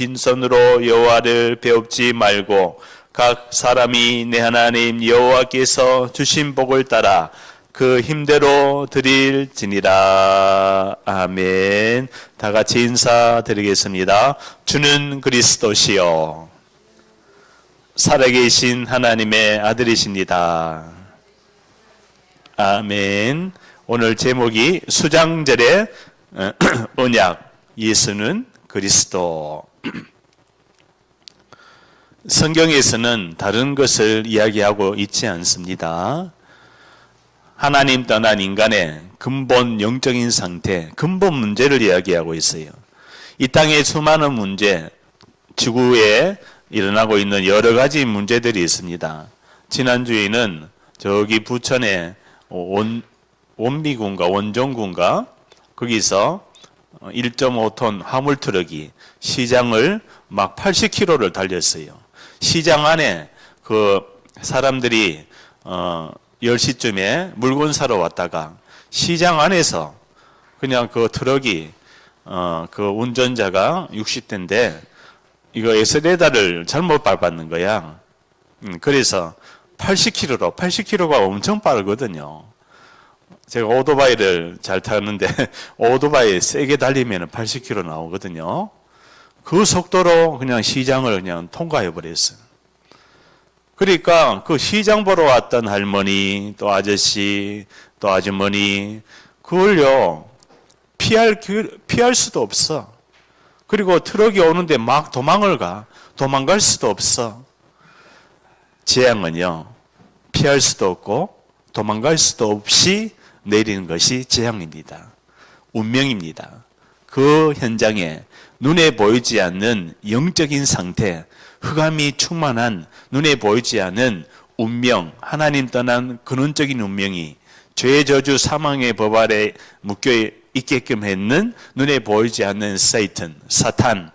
빈손으로 여호와를 배웁지 말고 각 사람이 내 하나님 여호와께서 주신 복을 따라 그 힘대로 드릴지니라. 아멘. 다 같이 인사드리겠습니다. 주는 그리스도시요 살아계신 하나님의 아들이십니다. 아멘. 오늘 제목이 수장절의 언약, 예수는 그리스도. 성경에서는 다른 것을 이야기하고 있지 않습니다. 하나님 떠난 인간의 근본 영적인 상태, 근본 문제를 이야기하고 있어요. 이 땅의 수많은 문제, 지구에 일어나고 있는 여러 가지 문제들이 있습니다. 지난주에는 저기 부천에 원미군가 원종군가 거기서 1.5톤 화물 트럭이 시장을 막 80km를 달렸어요. 시장 안에 그 사람들이 10시쯤에 물건 사러 왔다가 시장 안에서 그냥 그 트럭이 그 운전자가 60대인데 이거 에스레다를 잘못 밟았는 거야. 그래서 80km가 엄청 빠르거든요. 제가 오토바이를 잘 타는데 오토바이 세게 달리면 80km 나오거든요. 그 속도로 그냥 시장을 그냥 통과해 버렸어요. 그러니까 그 시장 보러 왔던 할머니, 또 아저씨, 또 아주머니, 그걸요 피할 수도 없어. 그리고 트럭이 오는데 막 도망갈 수도 없어. 재앙은요 피할 수도 없고 도망갈 수도 없이 내리는 것이 재앙입니다. 운명입니다. 그 현장에 눈에 보이지 않는 영적인 상태, 흑암이 충만한 눈에 보이지 않는 운명, 하나님 떠난 근원적인 운명이 죄의 저주 사망의 법 아래 묶여 있게끔 했는 눈에 보이지 않는 사탄,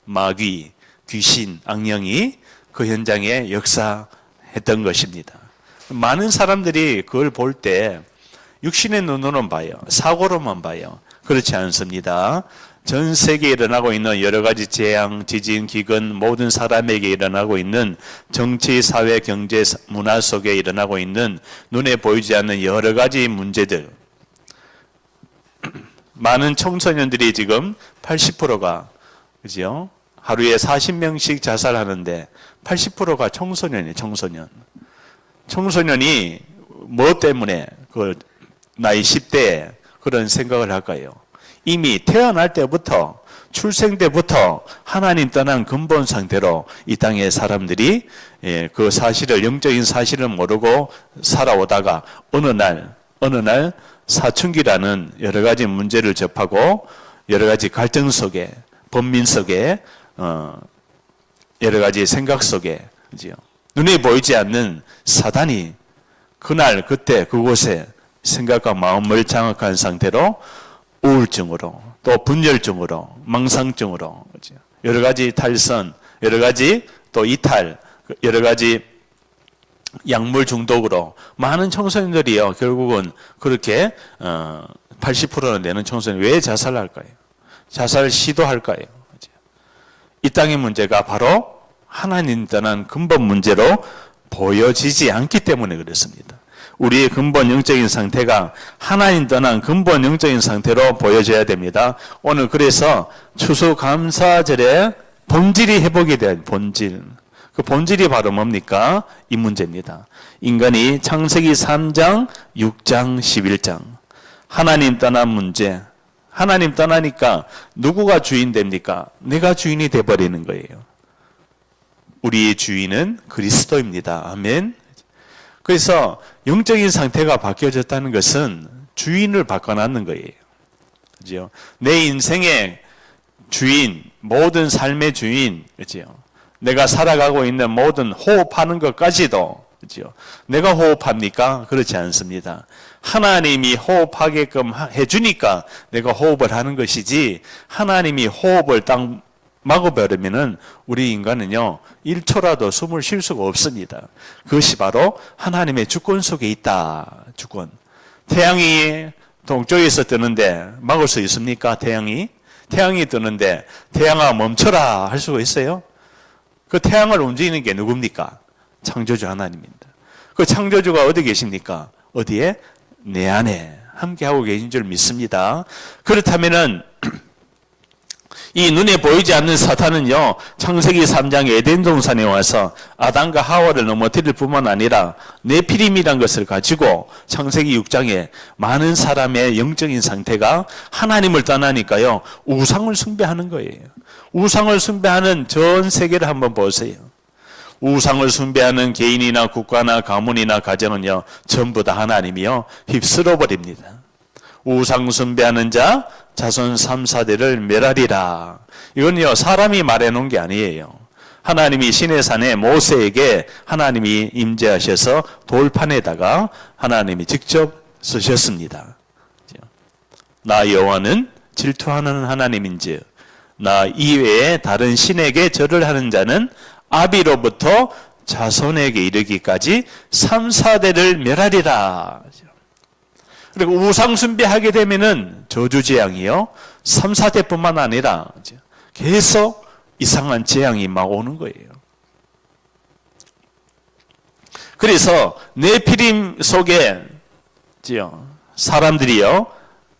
마귀, 귀신, 악령이 그 현장에 역사했던 것입니다. 많은 사람들이 그걸 볼 때 육신의 눈으로는 봐요. 사고로만 봐요. 그렇지 않습니다. 전 세계에 일어나고 있는 여러 가지 재앙, 지진, 기근, 모든 사람에게 일어나고 있는 정치, 사회, 경제, 문화 속에 일어나고 있는 눈에 보이지 않는 여러 가지 문제들. 많은 청소년들이 지금 80%가 그죠? 하루에 40명씩 자살하는데 80%가 청소년이에요. 청소년이 뭐 때문에 그 나이 10대에 그런 생각을 할까요? 이미 태어날 때부터 출생 때부터 하나님 떠난 근본 상태로 이 땅의 사람들이 그 사실을 영적인 사실을 모르고 살아오다가 어느 날 사춘기라는 여러 가지 문제를 접하고 여러 가지 갈등 속에 번민 속에 여러 가지 생각 속에 눈에 보이지 않는 사단이 그날 그때 그곳에 생각과 마음을 장악한 상태로 우울증으로 또 분열증으로 망상증으로 여러 가지 탈선, 여러 가지 또 이탈, 여러 가지 약물 중독으로 많은 청소년들이요 결국은 그렇게 80%는 되는 청소년 왜 자살할까요? 자살 시도할까요? 이 땅의 문제가 바로 하나님 떠난 근본 문제로 보여지지 않기 때문에 그렇습니다. 우리의 근본 영적인 상태가 하나님 떠난 근본 영적인 상태로 보여져야 됩니다. 오늘 그래서 추수감사절에 본질이 회복이 된 본질. 그 본질이 바로 뭡니까? 이 문제입니다. 인간이 창세기 3장, 6장, 11장. 하나님 떠난 문제. 하나님 떠나니까 누구가 주인 됩니까? 내가 주인이 돼버리는 거예요. 우리의 주인은 그리스도입니다. 아멘. 그래서 영적인 상태가 바뀌어졌다는 것은 주인을 바꿔놨는 거예요. 그죠? 내 인생의 주인, 모든 삶의 주인, 그죠? 내가 살아가고 있는 모든 호흡하는 것까지도, 그죠? 내가 호흡합니까? 그렇지 않습니다. 하나님이 호흡하게끔 해주니까 내가 호흡을 하는 것이지, 하나님이 호흡을 딱 막아버리면은 우리 인간은요 1초라도 숨을 쉴 수가 없습니다. 그것이 바로 하나님의 주권 속에 있다. 주권. 태양이 동쪽에서 뜨는데 막을 수 있습니까? 태양이? 태양이 뜨는데 태양아 멈춰라 할 수가 있어요? 그 태양을 움직이는 게 누굽니까? 창조주 하나님입니다. 그 창조주가 어디 계십니까? 어디에? 내 안에 함께하고 계신 줄 믿습니다. 그렇다면은 이 눈에 보이지 않는 사탄은요, 창세기 3장 에덴 동산에 와서 아담과 하와를 넘어뜨릴 뿐만 아니라 네피림이라는 것을 가지고 창세기 6장에 많은 사람의 영적인 상태가 하나님을 떠나니까요, 우상을 숭배하는 거예요. 우상을 숭배하는 전 세계를 한번 보세요. 우상을 숭배하는 개인이나 국가나 가문이나 가정은요, 전부 다 하나님이요, 휩쓸어 버립니다. 우상 숭배하는 자 자손 3, 4대를 멸하리라. 이건요, 사람이 말해놓은 게 아니에요. 하나님이 시내산에 모세에게 하나님이 임재하셔서 돌판에다가 하나님이 직접 쓰셨습니다. 나 여호와는 질투하는 하나님인즉 나 이외에 다른 신에게 절을 하는 자는 아비로부터 자손에게 이르기까지 3, 4대를 멸하리라. 그리고 우상 숭배하게 되면은 저주재앙이요, 3, 4대뿐만 아니라 계속 이상한 재앙이 막 오는 거예요. 그래서 네피림 속에 사람들이요,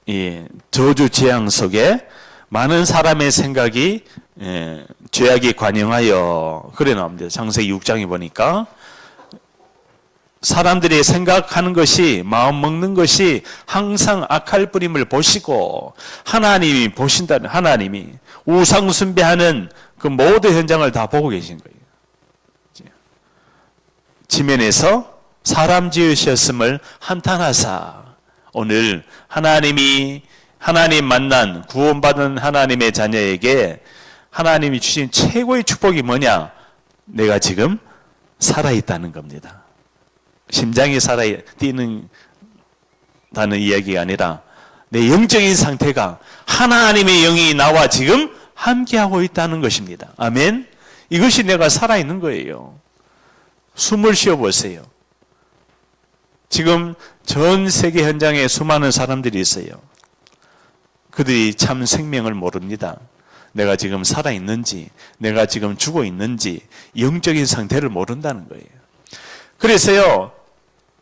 이 저주 재앙 속에 많은 사람의 생각이 죄악이 관영하여 그래 나옵니다. 창세기 6장에 보니까 사람들이 생각하는 것이, 마음 먹는 것이 항상 악할 뿌림을 보시고 하나님이 보신다는, 하나님이 우상 숭배하는 그 모든 현장을 다 보고 계신 거예요. 지면에서 사람 지으셨음을 한탄하사 오늘 하나님 만난 구원받은 하나님의 자녀에게 하나님이 주신 최고의 축복이 뭐냐? 내가 지금 살아있다는 겁니다. 심장이 뛰는다는 이야기가 아니라 내 영적인 상태가 하나님의 영이 나와 지금 함께하고 있다는 것입니다. 아멘. 이것이 내가 살아있는 거예요. 숨을 쉬어보세요. 지금 전 세계 현장에 수많은 사람들이 있어요. 그들이 참 생명을 모릅니다. 내가 지금 살아있는지, 내가 지금 죽어 있는지 영적인 상태를 모른다는 거예요. 그래서요,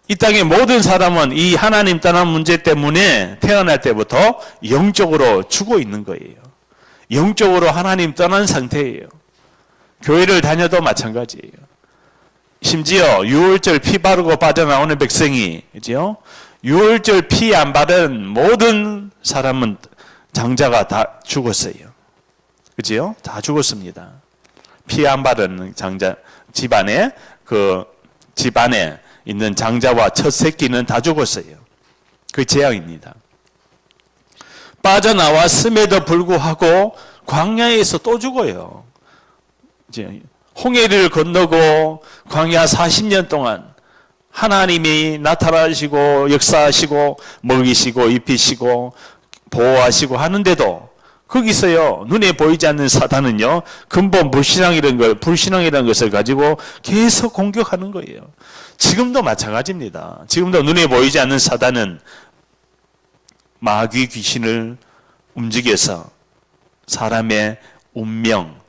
이 땅의 모든 사람은 이 하나님 떠난 문제 때문에 태어날 때부터 영적으로 죽어 있는 거예요. 영적으로 하나님 떠난 상태예요. 교회를 다녀도 마찬가지예요. 심지어 유월절 피 바르고 빠져나오는 백성이, 그죠? 유월절 피 안 바른 모든 사람은 장자가 다 죽었어요. 그죠? 다 죽었습니다. 피 안 바른 장자, 집안에 있는 장자와 첫 새끼는 다 죽었어요. 그 재앙입니다. 빠져나왔음에도 불구하고 광야에서 또 죽어요. 이제 홍해를 건너고 광야 40년 동안 하나님이 나타나시고 역사하시고 먹이시고 입히시고 보호하시고 하는데도 거기서요, 눈에 보이지 않는 사탄은요, 근본 불신앙이라는 것을 가지고 계속 공격하는 거예요. 지금도 마찬가지입니다. 지금도 눈에 보이지 않는 사탄은 마귀 귀신을 움직여서 사람의 운명,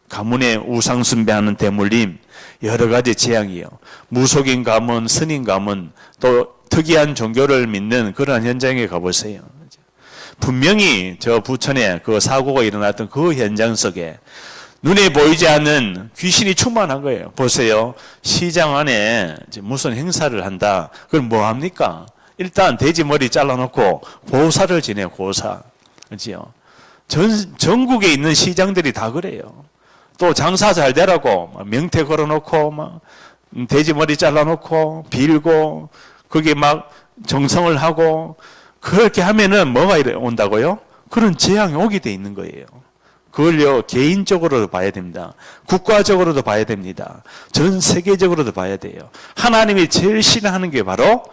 가문의 우상 숭배하는 대물림, 여러 가지 재앙이요. 무속인 가문, 스님 가문, 또 특이한 종교를 믿는 그런 현장에 가보세요. 분명히 저 부천에 그 사고가 일어났던 그 현장 속에 눈에 보이지 않는 귀신이 충만한 거예요. 보세요. 시장 안에 무슨 행사를 한다. 그럼 뭐 합니까? 일단 돼지 머리 잘라놓고 고사를 지내요. 고사. 그렇지요? 전국에 있는 시장들이 다 그래요. 또 장사 잘 되라고 명태 걸어놓고 막 돼지 머리 잘라놓고 빌고 거기에 막 정성을 하고 그렇게 하면은 뭐가 온다고요? 그런 재앙이 오게 돼 있는 거예요. 그걸요, 개인적으로도 봐야 됩니다. 국가적으로도 봐야 됩니다. 전 세계적으로도 봐야 돼요. 하나님이 제일 싫어하는 게 바로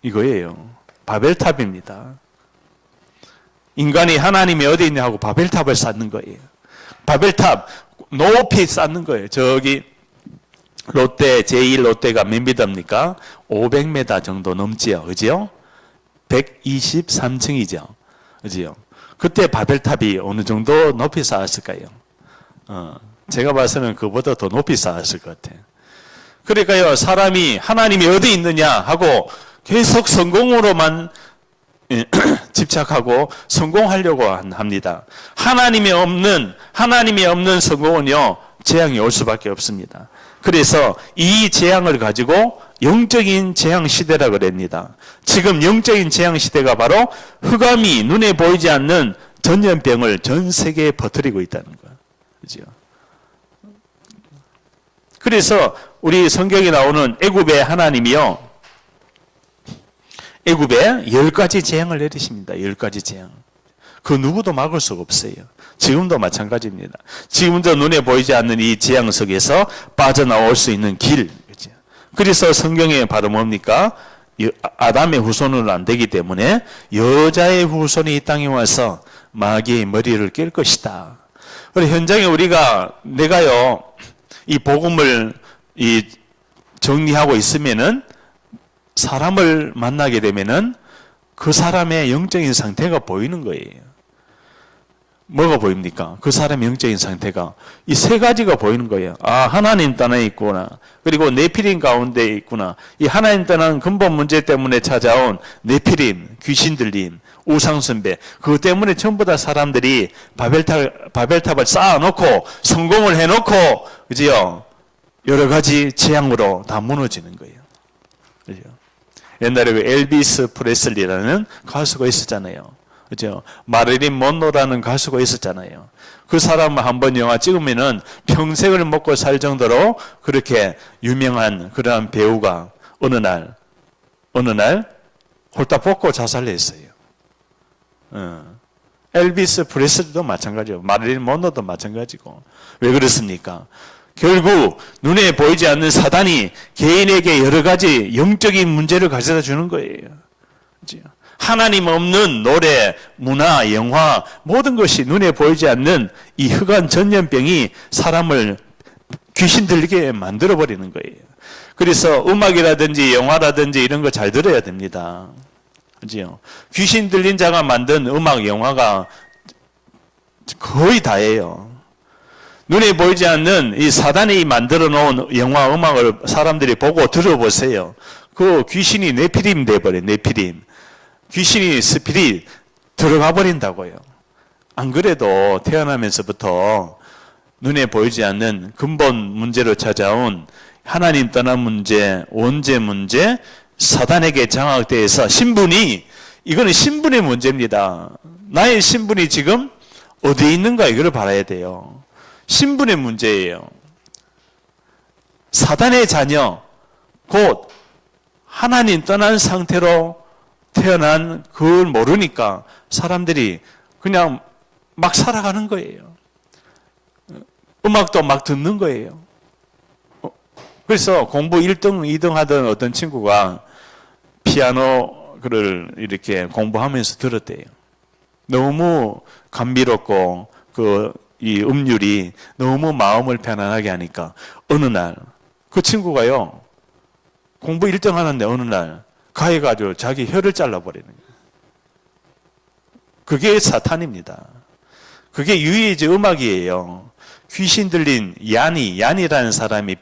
이거예요. 바벨탑입니다. 인간이 하나님이 어디 있냐 하고 바벨탑을 쌓는 거예요. 바벨탑 높이 쌓는 거예요. 저기 롯데, 제1 롯데가 몇 미터입니까? 500m 정도 넘지요. 그죠? 123층이죠. 그죠? 그때 바벨탑이 어느 정도 높이 쌓았을까요? 제가 봐서는 그보다 더 높이 쌓았을 것 같아요. 그러니까요, 사람이 하나님이 어디 있느냐 하고 계속 성공으로만 집착하고 성공하려고 합니다. 하나님이 없는 성공은요, 재앙이 올 수밖에 없습니다. 그래서 이 재앙을 가지고 영적인 재앙 시대라고 그럽니다. 지금 영적인 재앙 시대가 바로 흑암이 눈에 보이지 않는 전염병을 전 세계에 퍼뜨리고 있다는 거예요. 그죠? 그래서 우리 성경에 나오는 애굽의 하나님이요, 애굽에 10가지 재앙을 내리십니다. 10가지 재앙. 그 누구도 막을 수가 없어요. 지금도 마찬가지입니다. 지금도 눈에 보이지 않는 이 재앙 속에서 빠져나올 수 있는 길. 그래서 성경에 바로 뭡니까? 아담의 후손은 안 되기 때문에 여자의 후손이 이 땅에 와서 마귀의 머리를 깰 것이다. 그래서 현장에 내가요, 이 복음을 정리하고 있으면은, 사람을 만나게 되면은 그 사람의 영적인 상태가 보이는 거예요. 뭐가 보입니까? 그 사람의 영적인 상태가 이 세 가지가 보이는 거예요. 아, 하나님 떠나 있구나. 그리고 네피림 가운데 있구나. 이 하나님 떠난 근본 문제 때문에 찾아온 네피림, 귀신 들림, 우상숭배, 그것 때문에 전부 다 사람들이 바벨탑을 쌓아놓고 성공을 해놓고, 그지요? 여러 가지 재앙으로 다 무너지는 거예요. 그죠? 옛날에 그 엘비스 프레슬리라는 가수가 있었잖아요. 그죠? 마릴린 먼로라는 가수가 있었잖아요. 그 사람 한번 영화 찍으면은 평생을 먹고 살 정도로 그렇게 유명한 그러한 배우가 어느 날 홀딱 벗고 자살을 했어요. 엘비스 프레슬리도 마찬가지고 마릴린 먼로도 마찬가지고. 왜 그렇습니까? 결국 눈에 보이지 않는 사단이 개인에게 여러 가지 영적인 문제를 가져다 주는 거예요. 그죠? 하나님 없는 노래, 문화, 영화, 모든 것이 눈에 보이지 않는 이 흑암 전염병이 사람을 귀신 들리게 만들어버리는 거예요. 그래서 음악이라든지 영화라든지 이런 거 잘 들어야 됩니다. 그죠? 귀신 들린 자가 만든 음악, 영화가 거의 다예요. 눈에 보이지 않는 이 사단이 만들어 놓은 영화, 음악을 사람들이 보고 들어보세요. 그 귀신이 네피림 돼버려요. 네피림. 귀신이 스피릿 들어가 버린다고요. 안 그래도 태어나면서부터 눈에 보이지 않는 근본 문제로 찾아온 하나님 떠난 문제, 원죄 문제, 사단에게 장악돼서 이거는 신분의 문제입니다. 나의 신분이 지금 어디에 있는가 이걸 봐야 돼요. 신분의 문제예요. 사단의 자녀, 곧 하나님 떠난 상태로 태어난 그걸 모르니까 사람들이 그냥 막 살아가는 거예요. 음악도 막 듣는 거예요. 그래서 공부 1등, 2등 하던 어떤 친구가 피아노를 이렇게 공부하면서 들었대요. 너무 감미롭고 이 음률이 너무 마음을 편안하게 하니까 어느 날 그 친구가요, 공부 1등 하는데 어느 날 가해가지고 자기 혀를 잘라버리는 거예요. 그게 사탄입니다. 그게 유해지 음악이에요. 귀신 들린 야니라는 사람이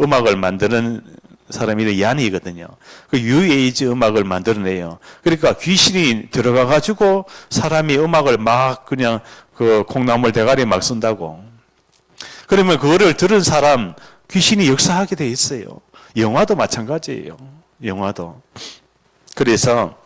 음악을 만드는 사람이 야니거든요. 그 유에이즈 음악을 만들어내요. 그러니까 귀신이 들어가가지고 사람이 음악을 막 그냥 그 콩나물 대가리 막 쓴다고. 그러면 그거를 들은 사람 귀신이 역사하게 돼 있어요. 영화도 마찬가지예요. 영화도. 그래서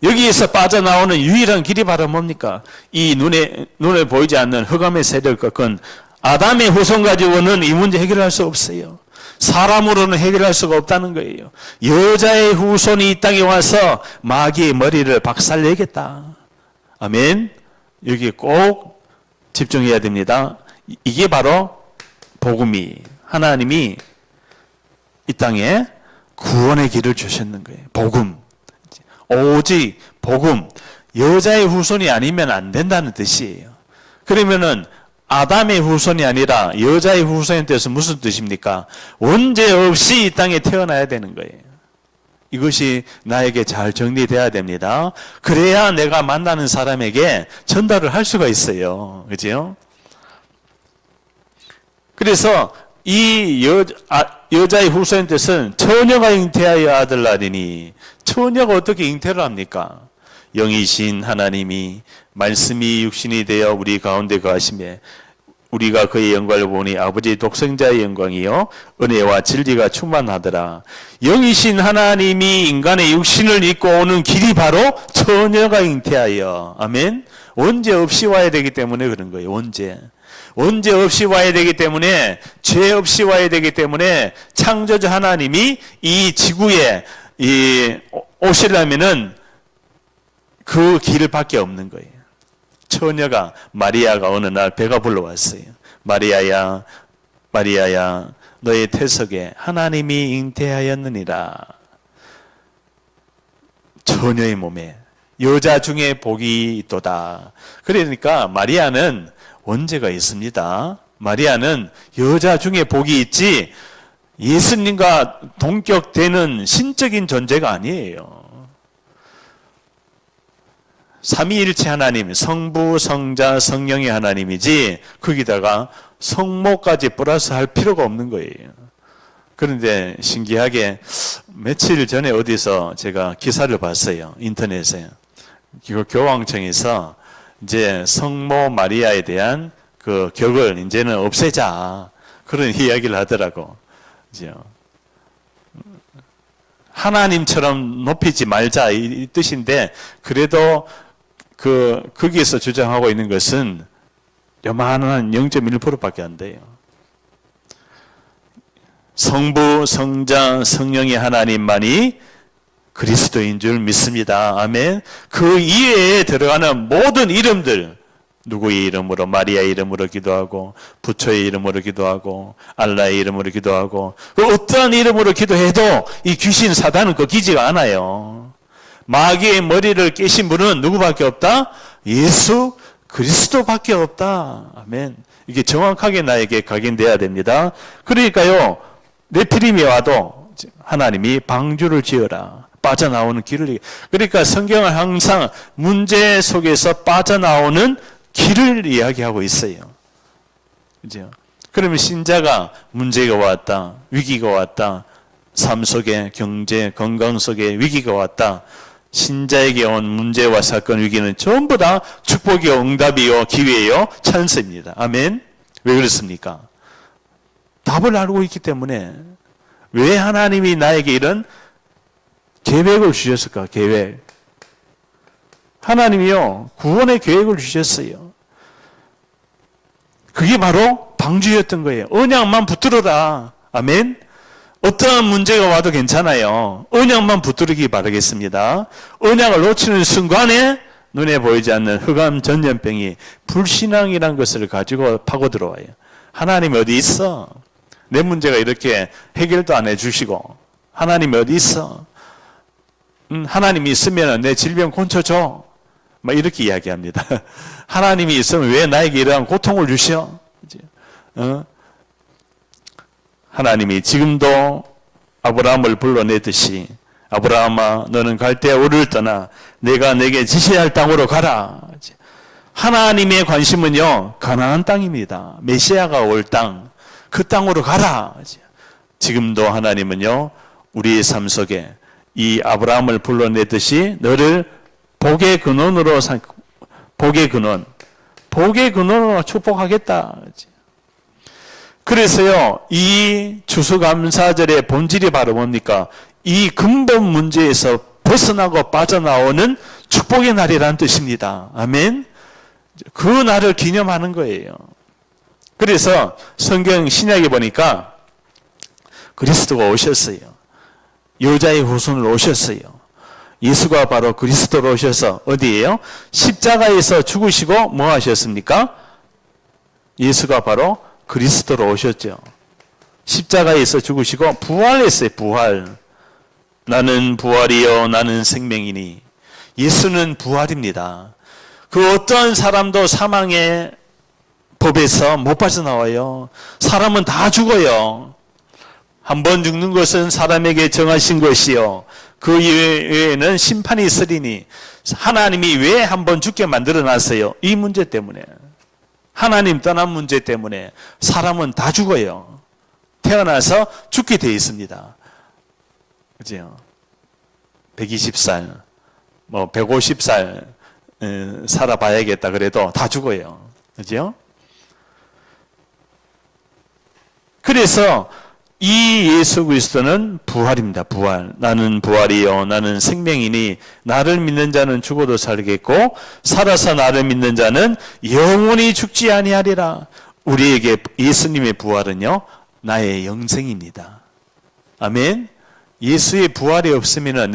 여기에서 빠져나오는 유일한 길이 바로 뭡니까? 이 눈에 보이지 않는 흑암의 세력을 꺾은 아담의 후손 가지고는 이 문제 해결할 수 없어요. 사람으로는 해결할 수가 없다는 거예요. 여자의 후손이 이 땅에 와서 마귀의 머리를 박살내겠다. 아멘. 여기 꼭 집중해야 됩니다. 이게 바로 복음이, 하나님이 이 땅에 구원의 길을 주셨는 거예요. 복음. 오직 복음. 여자의 후손이 아니면 안 된다는 뜻이에요. 그러면은 아담의 후손이 아니라 여자의 후손의 뜻은 무슨 뜻입니까? 원죄 없이 이 땅에 태어나야 되는 거예요. 이것이 나에게 잘 정리돼야 됩니다. 그래야 내가 만나는 사람에게 전달을 할 수가 있어요. 그죠? 그래서 이 여자의 후손의 뜻은 처녀가 잉태하여 아들 낳으니, 처녀가 어떻게 잉태를 합니까? 영이신 하나님이 말씀이 육신이 되어 우리 가운데 거하시매 우리가 그의 영광을 보니 아버지 독생자의 영광이요 은혜와 진리가 충만하더라. 영이신 하나님이 인간의 육신을 입고 오는 길이 바로 처녀가 잉태하여, 아멘. 원죄 없이 와야 되기 때문에 그런 거예요. 원죄 없이 와야 되기 때문에, 죄 없이 와야 되기 때문에 창조주 하나님이 이 지구에 오시려면은 그 길밖에 없는 거예요. 처녀가, 마리아가 어느 날 배가 불러왔어요. 마리아야, 마리아야, 너의 태석에 하나님이 잉태하였느니라. 처녀의 몸에 여자 중에 복이 있도다. 그러니까 마리아는 원죄가 있습니다. 마리아는 여자 중에 복이 있지 예수님과 동격되는 신적인 존재가 아니에요. 삼위일체 하나님, 성부, 성자, 성령의 하나님이지 거기다가 성모까지 플러스할 필요가 없는 거예요. 그런데 신기하게 며칠 전에 어디서 제가 기사를 봤어요. 인터넷에. 교황청에서 이제 성모 마리아에 대한 그 격을 이제는 없애자, 그런 이야기를 하더라고. 이제 하나님처럼 높이지 말자 이 뜻인데, 그래도 거기에서 주장하고 있는 것은 요만한 0.1%밖에 안 돼요. 성부, 성자, 성령의 하나님만이 그리스도인 줄 믿습니다. 아멘. 그 이외에 들어가는 모든 이름들, 누구의 이름으로, 마리아의 이름으로 기도하고, 부처의 이름으로 기도하고, 알라의 이름으로 기도하고, 그 어떠한 이름으로 기도해도 이 귀신 사단은 꺾이지가 않아요. 마귀의 머리를 깨신 분은 누구밖에 없다? 예수 그리스도밖에 없다. 아멘. 이게 정확하게 나에게 각인돼야 됩니다. 그러니까요, 네피림이 와도 하나님이 방주를 지어라. 빠져나오는 길을. 그러니까 성경은 항상 문제 속에서 빠져나오는 길을 이야기하고 있어요. 그죠? 그러면 신자가 문제가 왔다, 위기가 왔다, 삶 속에 경제, 건강 속에 위기가 왔다. 신자에게 온 문제와 사건, 위기는 전부 다 축복이요, 응답이요, 기회요, 찬스입니다. 아멘. 왜 그렇습니까? 답을 알고 있기 때문에. 왜 하나님이 나에게 이런 계획을 주셨을까? 계획. 하나님이요, 구원의 계획을 주셨어요. 그게 바로 방주였던 거예요. 언약만 붙들어라. 아멘. 어떠한 문제가 와도 괜찮아요. 언약만 붙들기 바라겠습니다. 언약을 놓치는 순간에 눈에 보이지 않는 흑암 전염병이 불신앙이라는 것을 가지고 파고 들어와요. 하나님 어디 있어? 내 문제가 이렇게 해결도 안 해주시고, 하나님 어디 있어? 하나님이 있으면 내 질병 고쳐줘. 막 이렇게 이야기합니다. 하나님이 있으면 왜 나에게 이러한 고통을 주셔? 하나님이 지금도 아브라함을 불러내듯이, 아브라함아 너는 갈대아 우르를 떠나 내가 내게 지시할 땅으로 가라. 하나님의 관심은요, 가나안 땅입니다. 메시아가 올 땅, 그 땅으로 가라. 지금도 하나님은요, 우리의 삶 속에 이 아브라함을 불러내듯이 너를 복의 근원으로 복의 근원으로 축복하겠다. 그래서요, 이 추수감사절의 본질이 바로 뭡니까? 이 근본 문제에서 벗어나고 빠져나오는 축복의 날이라는 뜻입니다. 아멘. 그 날을 기념하는 거예요. 그래서 성경 신약에 보니까 그리스도가 오셨어요. 여자의 후손으로 오셨어요. 예수가 바로 그리스도로 오셔서 어디예요? 십자가에서 죽으시고 뭐 하셨습니까? 예수가 바로 그리스도로 오셨죠. 십자가에서 죽으시고 부활했어요. 부활. 나는 부활이요 나는 생명이니. 예수는 부활입니다. 그 어떠한 사람도 사망의 법에서 못 빠져나와요. 사람은 다 죽어요. 한 번 죽는 것은 사람에게 정하신 것이요, 그 이외에는 심판이 있으리니 하나님이 왜 한번 죽게 만들어 놨어요? 이 문제 때문에. 하나님 떠난 문제 때문에 사람은 다 죽어요. 태어나서 죽게 되어 있습니다. 그죠? 120살, 150살 살아봐야겠다 그래도 다 죽어요. 그죠? 그래서 이 예수 그리스도는 부활입니다. 부활. 나는 부활이요 나는 생명이니 나를 믿는 자는 죽어도 살겠고 살아서 나를 믿는 자는 영원히 죽지 아니하리라. 우리에게 예수님의 부활은요 나의 영생입니다. 아멘. 예수의 부활이 없으면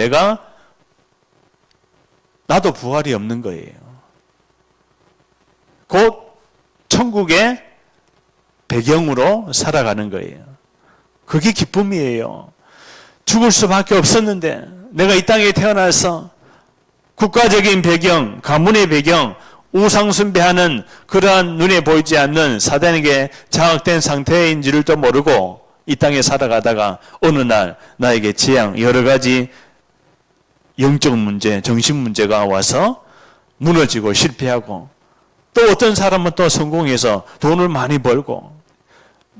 나도 부활이 없는 거예요. 곧 천국의 배경으로 살아가는 거예요. 그게 기쁨이에요. 죽을 수밖에 없었는데 내가 이 땅에 태어나서 국가적인 배경, 가문의 배경, 우상숭배하는 그러한 눈에 보이지 않는 사단에게 장악된 상태인 줄도 모르고 이 땅에 살아가다가 어느 날 나에게 재앙, 여러 가지 영적 문제, 정신 문제가 와서 무너지고 실패하고 또 어떤 사람은 또 성공해서 돈을 많이 벌고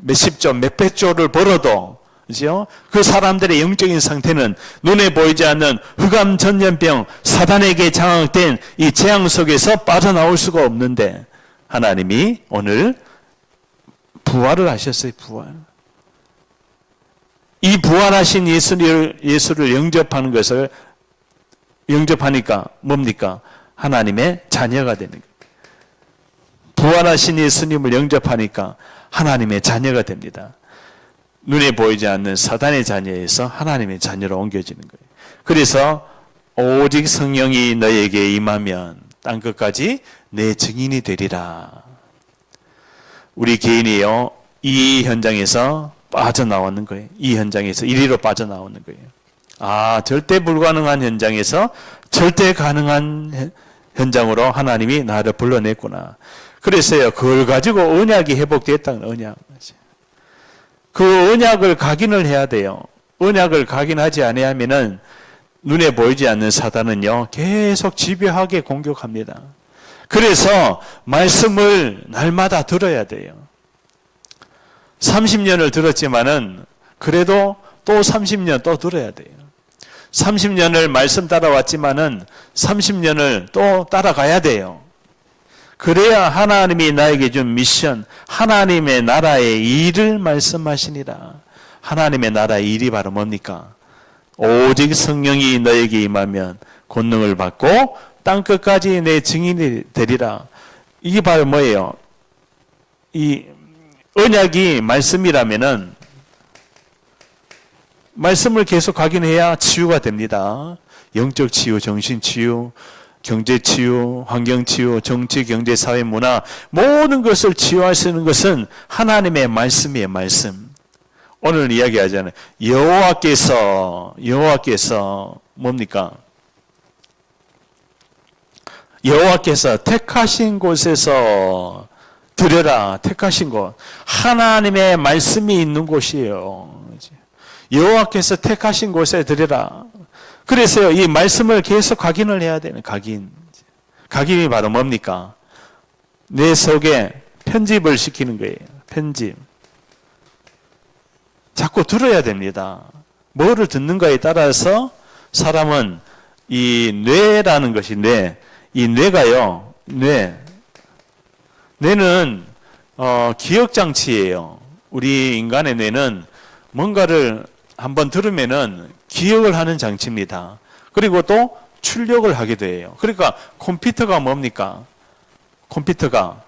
몇십조, 몇백조를 벌어도 그죠? 그 사람들의 영적인 상태는 눈에 보이지 않는 흑암 전염병, 사단에게 장악된 이 재앙 속에서 빠져나올 수가 없는데 하나님이 오늘 부활을 하셨어요. 부활. 이 부활하신 예수를 영접하니까 뭡니까? 하나님의 자녀가 되는 거예요. 부활하신 예수님을 영접하니까 하나님의 자녀가 됩니다. 눈에 보이지 않는 사단의 자녀에서 하나님의 자녀로 옮겨지는 거예요. 그래서 오직 성령이 너에게 임하면 땅끝까지 내 증인이 되리라. 우리 개인이요 이 현장에서 빠져나오는 거예요. 이 현장에서 이리로 빠져나오는 거예요. 절대 불가능한 현장에서 절대 가능한 현장으로 하나님이 나를 불러냈구나. 그래서요 그걸 가지고 언약이 회복됐다는 언약. 그 언약을 각인을 해야 돼요. 언약을 각인하지 아니하면은 눈에 보이지 않는 사단은요 계속 집요하게 공격합니다. 그래서 말씀을 날마다 들어야 돼요. 30년을 들었지만은 그래도 또 30년 또 들어야 돼요. 30년을 말씀 따라왔지만은 30년을 또 따라가야 돼요. 그래야 하나님이 나에게 준 미션, 하나님의 나라의 일을 말씀하시니라. 하나님의 나라의 일이 바로 뭡니까? 오직 성령이 너에게 임하면 권능을 받고 땅끝까지 내 증인이 되리라. 이게 바로 뭐예요? 이 언약이 말씀이라면은 말씀을 계속 확인해야 치유가 됩니다. 영적 치유, 정신 치유, 경제 치유, 환경 치유, 정치, 경제, 사회, 문화 모든 것을 치유할 수 있는 것은 하나님의 말씀이에요. 말씀. 오늘 이야기하잖아요. 여호와께서 뭡니까? 여호와께서 택하신 곳에서 드려라. 택하신 곳. 하나님의 말씀이 있는 곳이에요. 여호와께서 택하신 곳에 드려라. 그래서요, 이 말씀을 계속 각인을 해야 되는 각인. 각인이 바로 뭡니까? 내 속에 편집을 시키는 거예요. 편집. 자꾸 들어야 됩니다. 뭐를 듣는가에 따라서 사람은 이 뇌라는 것이 이 뇌가요, 뇌는 기억장치예요. 우리 인간의 뇌는 뭔가를 한번 들으면은 기억을 하는 장치입니다. 그리고 또 출력을 하기도 해요. 그러니까 컴퓨터가 뭡니까? 컴퓨터가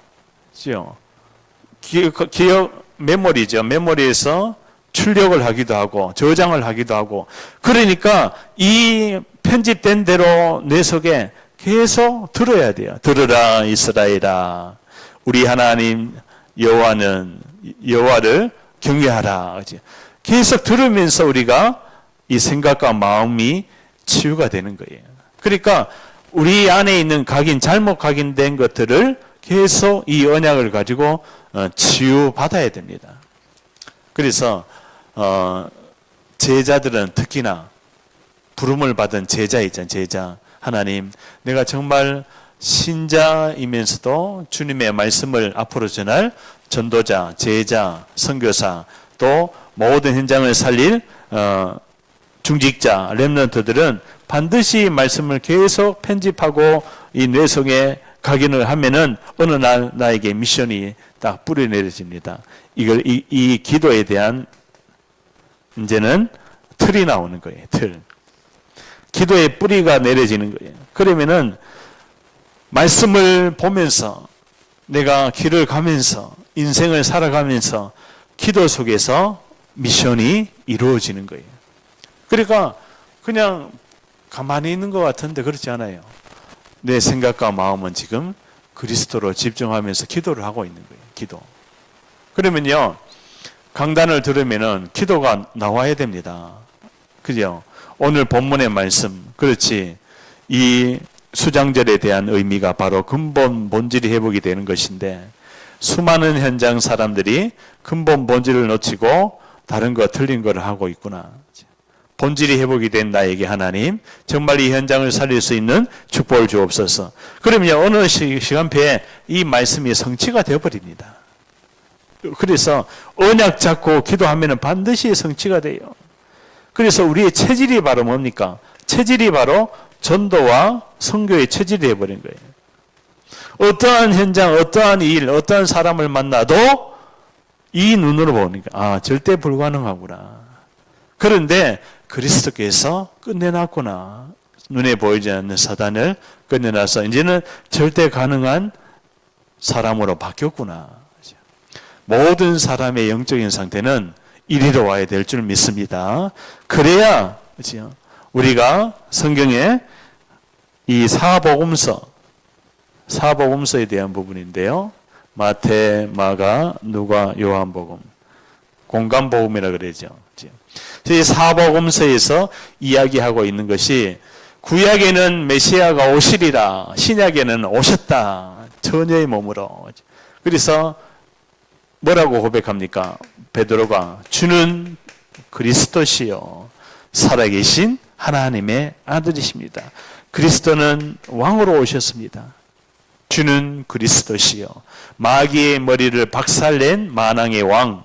기억 메모리죠. 메모리에서 출력을 하기도 하고 저장을 하기도 하고 그러니까 이 편집된 대로 뇌 속에 계속 들어야 돼요. 들으라 이스라엘아, 우리 하나님 여호와를 경외하라. 계속 들으면서 우리가 이 생각과 마음이 치유가 되는 거예요. 그러니까 우리 안에 있는 잘못 각인된 것들을 계속 이 언약을 가지고 치유받아야 됩니다. 그래서 제자들은 특히나 부름을 받은 제자 있잖아요. 제자. 하나님, 내가 정말 신자이면서도 주님의 말씀을 앞으로 전할 전도자, 제자, 선교사, 또 모든 현장을 살릴 중직자, 렘넌트들은 반드시 말씀을 계속 편집하고 이 뇌속에 각인을 하면은 어느 날 나에게 미션이 딱 뿌리 내려집니다. 이 기도에 대한 이제는 틀이 나오는 거예요. 틀. 기도의 뿌리가 내려지는 거예요. 그러면은 말씀을 보면서 내가 길을 가면서 인생을 살아가면서 기도 속에서 미션이 이루어지는 거예요. 그러니까 그냥 가만히 있는 것 같은데 그렇지 않아요. 내 생각과 마음은 지금 그리스도로 집중하면서 기도를 하고 있는 거예요. 기도. 그러면요, 강단을 들으면은 기도가 나와야 됩니다. 그죠? 오늘 본문의 말씀, 그렇지. 이 수장절에 대한 의미가 바로 근본 본질이 회복이 되는 것인데, 수많은 현장 사람들이 근본 본질을 놓치고 다른 거 틀린 거를 하고 있구나. 본질이 회복이 된 나에게 하나님, 정말 이 현장을 살릴 수 있는 축복을 주옵소서. 그러면 어느 시간표에 이 말씀이 성취가 되어버립니다. 그래서 언약 잡고 기도하면 반드시 성취가 돼요. 그래서 우리의 체질이 바로 뭡니까? 체질이 바로 전도와 선교의 체질이 되어버린 거예요. 어떠한 현장, 어떠한 일, 어떠한 사람을 만나도 이 눈으로 보니까 절대 불가능하구나. 그런데 그리스도께서 끝내놨구나. 눈에 보이지 않는 사단을 끝내놔서 이제는 절대 가능한 사람으로 바뀌었구나. 모든 사람의 영적인 상태는 이리로 와야 될 줄 믿습니다. 그래야 우리가 성경에 이 사복음서에 대한 부분인데요. 마태, 마가, 누가, 요한복음, 공간복음이라 그러죠. 이 사복음서에서 이야기하고 있는 것이 구약에는 메시아가 오시리라, 신약에는 오셨다. 처녀의 몸으로. 그래서 뭐라고 고백합니까? 베드로가 주는 그리스도시요 살아계신 하나님의 아들이십니다. 그리스도는 왕으로 오셨습니다. 주는 그리스도시요 마귀의 머리를 박살낸 만왕의 왕.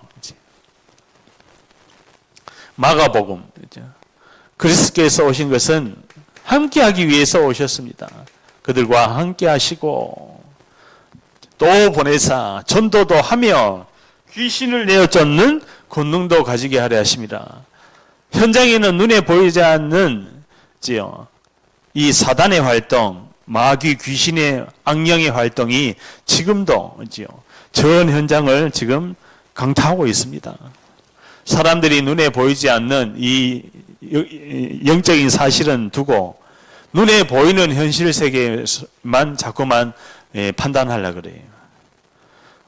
마가복음, 그리스도께서 오신 것은 함께하기 위해서 오셨습니다. 그들과 함께하시고 또 보내사 전도도 하며 귀신을 내어 쫓는 권능도 가지게 하려 하십니다. 현장에는 눈에 보이지 않는 이 사단의 활동, 마귀 귀신의 악령의 활동이 지금도 전 현장을 지금 강타하고 있습니다. 사람들이 눈에 보이지 않는 이 영적인 사실은 두고 눈에 보이는 현실 세계만 자꾸만 판단하려고 그래요.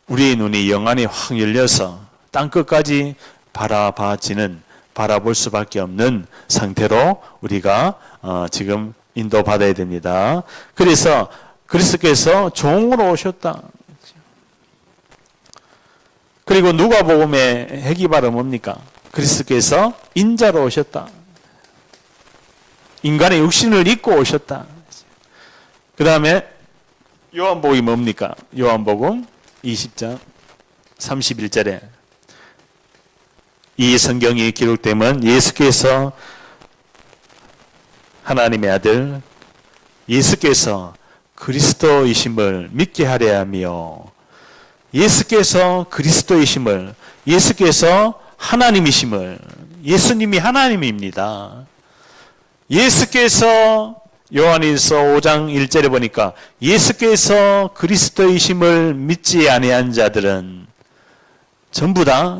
우리의 눈이 영안이 확 열려서 땅끝까지 바라볼 수밖에 없는 상태로 우리가 지금 인도받아야 됩니다. 그래서 그리스도께서 종으로 오셨다. 그리고 누가복음의 핵이 바로 뭡니까? 그리스도께서 인자로 오셨다. 인간의 육신을 입고 오셨다. 그 다음에 요한복음이 뭡니까? 요한복음 20장 31절에 이 성경이 기록되면 예수께서 하나님의 아들 예수께서 그리스도이심을 믿게 하려 하며 예수께서 그리스도이심을 예수께서 하나님이심을 예수님이 하나님입니다. 예수께서 요한일서 5장 1절에 보니까 예수께서 그리스도이심을 믿지 아니한 자들은 전부 다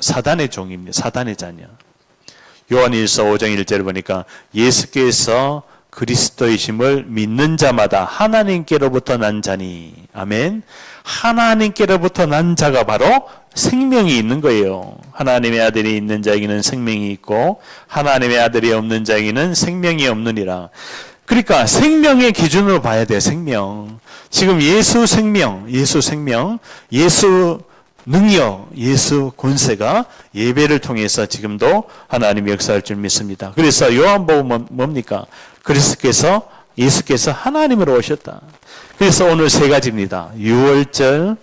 사단의 종입니다. 사단의 자녀. 요한일서 5장 1절에 보니까 예수께서 그리스도이심을 믿는 자마다 하나님께로부터 난 자니. 아멘. 하나님께로부터 난 자가 바로 생명이 있는 거예요. 하나님의 아들이 있는 자에게는 생명이 있고 하나님의 아들이 없는 자에게는 생명이 없느니라. 그러니까 생명의 기준으로 봐야 돼요. 생명. 지금 예수 생명, 예수 능력, 예수 권세가 예배를 통해서 지금도 하나님의 역사할 줄 믿습니다. 그래서 요한복음은 뭡니까? 예수께서 하나님으로 오셨다. 그래서 오늘 세 가지입니다. 유월절,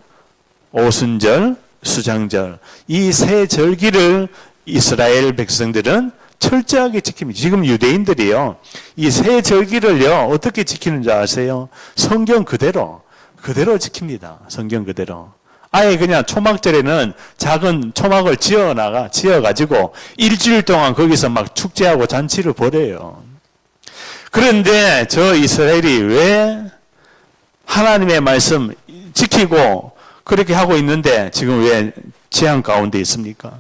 오순절, 수장절. 이 세 절기를 이스라엘 백성들은 철저하게 지킵니다. 지금 유대인들이요, 이 세 절기를요, 어떻게 지키는지 아세요? 성경 그대로 지킵니다. 성경 그대로. 아예 그냥 초막절에는 작은 초막을 지어가지고 일주일 동안 거기서 막 축제하고 잔치를 벌여요. 그런데 저 이스라엘이 왜 하나님의 말씀 지키고 그렇게 하고 있는데 지금 왜 재앙 가운데 있습니까?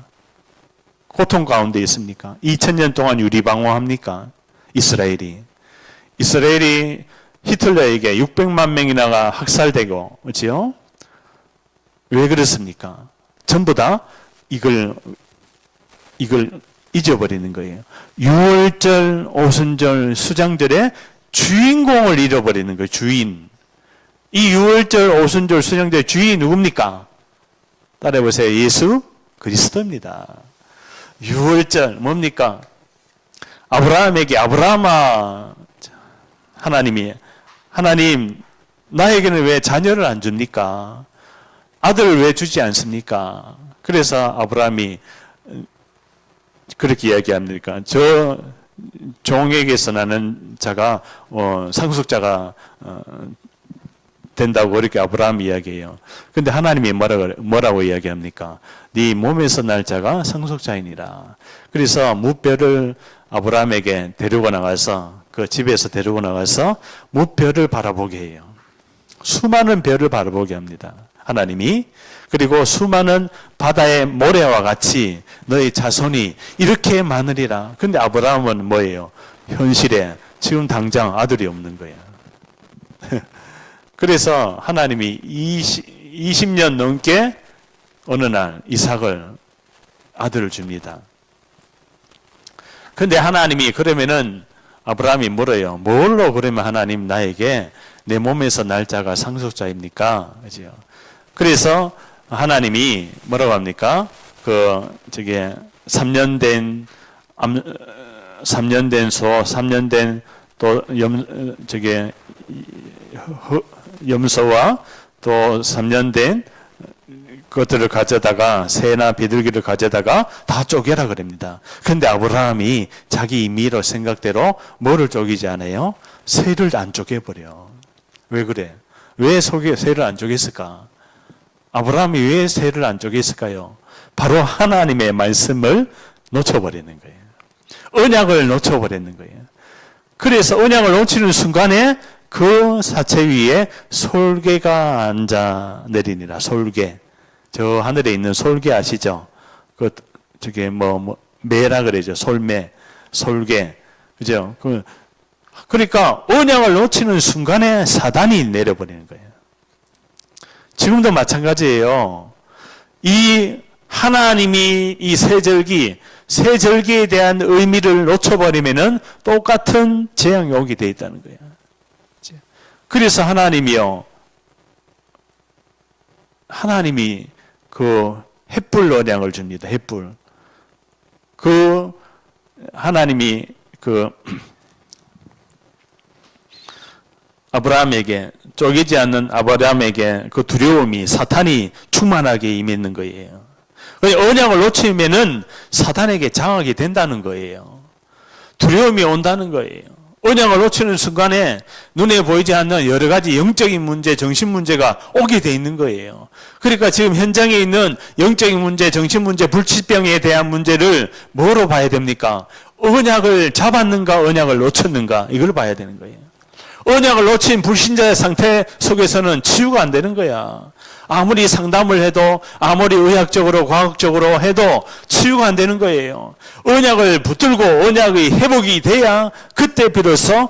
고통 가운데 있습니까? 2000년 동안 유리방황합니까? 이스라엘이 히틀러에게 600만 명이나가 학살되고, 그렇지요? 왜 그렇습니까? 전부 다 이걸 잊어버리는 거예요. 유월절, 오순절, 수장절의 주인공을 잃어버리는 거예요. 주인. 이 유월절, 오순절, 수장절의 주인이 누굽니까? 따라해보세요. 예수 그리스도입니다. 유월절 뭡니까? 아브라함에게 아브라함아, 하나님 나에게는 왜 자녀를 안 줍니까? 아들을 왜 주지 않습니까? 그래서 아브라함이 그렇게 이야기합니까? 저 종에게서 나는 자가 상속자가 된다고 그렇게 아브라함이 이야기해요. 근데 하나님이 뭐라고 이야기합니까? 네 몸에서 날 자가 상속자이니라. 그래서 무뼈를 아브라함에게 데리고 나가서 그 집에서 데리고 나가서 무뼈를 바라보게 해요. 수많은 별을 바라보게 합니다. 하나님이. 그리고 수많은 바다의 모래와 같이 너희 자손이 이렇게 많으리라. 근데 아브라함은 뭐예요? 현실에 지금 당장 아들이 없는 거예요. 그래서 하나님이 20년 넘게 어느 날 이삭을 아들을 줍니다. 근데 하나님이 그러면은 아브라함이 물어요. 뭘로 그러면 하나님 나에게 내 몸에서 날 자가 상속자입니까? 그죠? 그래서 하나님이 뭐라고 합니까? 3년 된 소, 3년 된 또 염소와 또 3년 된 것들을 가져다가 새나 비둘기를 가져다가 다 쪼개라 그럽니다. 그런데 아브라함이 자기 임의로 생각대로 뭐를 쪼개지 않아요? 새를 안 쪼개버려. 왜 그래? 왜 새를 안 쪼갰을까? 아브라함이 왜 새를 안 쪼갰을까요? 바로 하나님의 말씀을 놓쳐버리는 거예요. 언약을 놓쳐버리는 거예요. 그래서 언약을 놓치는 순간에 그 사체 위에 솔개가 앉아 내리니라. 솔개. 저 하늘에 있는 솔개 아시죠? 매라 그러죠. 솔개. 그죠? 그러니까 언약을 놓치는 순간에 사단이 내려버리는 거예요. 지금도 마찬가지예요. 이 하나님이 이 세절기에 대한 의미를 놓쳐버리면은 똑같은 재앙이 오게 돼 있다는 거예요. 그래서 하나님이 그 햇불 언약을 줍니다. 햇불. 하나님이 아브라함에게 쪼개지 않는 아브라함에게 그 두려움이 사탄이 충만하게 임했는 거예요. 언약을 놓치면은 사탄에게 장악이 된다는 거예요. 두려움이 온다는 거예요. 언약을 놓치는 순간에 눈에 보이지 않는 여러 가지 영적인 문제, 정신 문제가 오게 돼 있는 거예요. 그러니까 지금 현장에 있는 영적인 문제, 정신 문제, 불치병에 대한 문제를 뭐로 봐야 됩니까? 언약을 잡았는가, 언약을 놓쳤는가, 이걸 봐야 되는 거예요. 언약을 놓친 불신자의 상태 속에서는 치유가 안 되는 거야. 아무리 상담을 해도, 아무리 의학적으로, 과학적으로 해도 치유가 안 되는 거예요. 언약을 붙들고 언약의 회복이 돼야 그때 비로소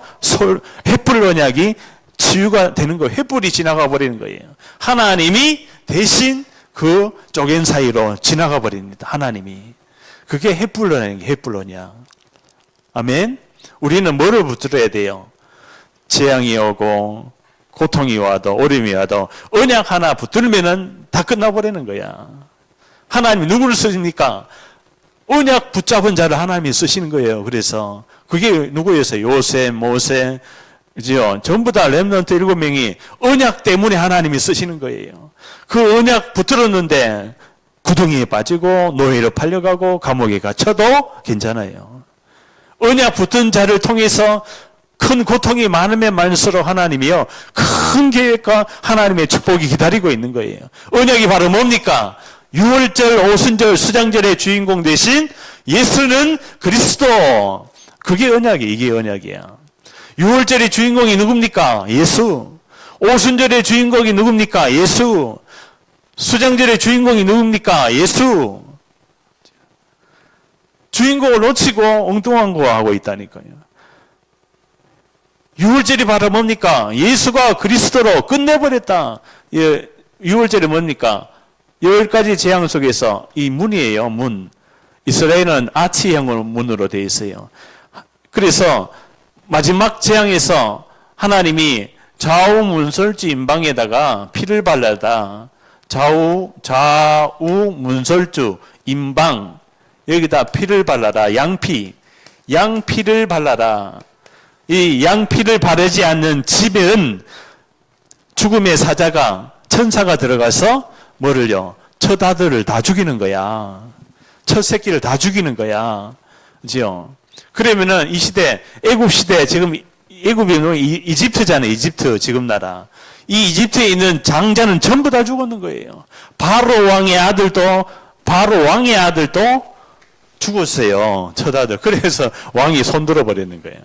햇불 언약이 치유가 되는 거예요. 햇불이 지나가 버리는 거예요. 하나님이 대신 그 쪼갠 사이로 지나가 버립니다. 하나님이. 그게 햇불 언약이에요. 햇불 언약. 아멘. 우리는 뭐를 붙들어야 돼요? 재앙이 오고 고통이 와도 어려움이 와도 언약 하나 붙들면은 다 끝나버리는 거야. 하나님이 누구를 쓰십니까? 언약 붙잡은 자를 하나님이 쓰시는 거예요. 그래서 그게 누구였어요? 요셉, 모세, 그죠? 전부 다 렘넌트 7명이 언약 때문에 하나님이 쓰시는 거예요. 그 언약 붙들었는데 구덩이에 빠지고 노예로 팔려가고 감옥에 갇혀도 괜찮아요. 언약 붙은 자를 통해서 큰 고통이 많으면 많을수록 하나님이요, 큰 계획과 하나님의 축복이 기다리고 있는 거예요. 언약이 바로 뭡니까? 유월절, 오순절, 수장절의 주인공 대신 예수는 그리스도. 그게 언약이에요. 이게 언약이야. 유월절의 주인공이 누굽니까? 예수. 오순절의 주인공이 누굽니까? 예수. 수장절의 주인공이 누굽니까? 예수. 주인공을 놓치고 엉뚱한 거 하고 있다니까요. 유월절이 바로 뭡니까? 예수가 그리스도로 끝내버렸다. 예, 유월절이 뭡니까? 10가지 재앙 속에서 이 문이에요. 문. 이스라엘은 아치형으로 문으로 되어 있어요. 그래서 마지막 재앙에서 하나님이 좌우 문설주 임방에다가 피를 발라다. 좌우 문설주 임방 여기다 피를 발라라. 양피를 발라라. 이 양피를 바르지 않는 집은 죽음의 사자가 천사가 들어가서 뭐를요? 첫 아들을 다 죽이는 거야. 첫 새끼를 다 죽이는 거야. 그죠? 그러면은 이 시대, 애굽 시대, 지금 애굽이 이집트잖아요. 이집트, 지금 나라. 이 이집트에 있는 장자는 전부 다 죽었는 거예요. 바로 왕의 아들도 죽었어요. 첫 아들. 그래서 왕이 손들어 버리는 거예요.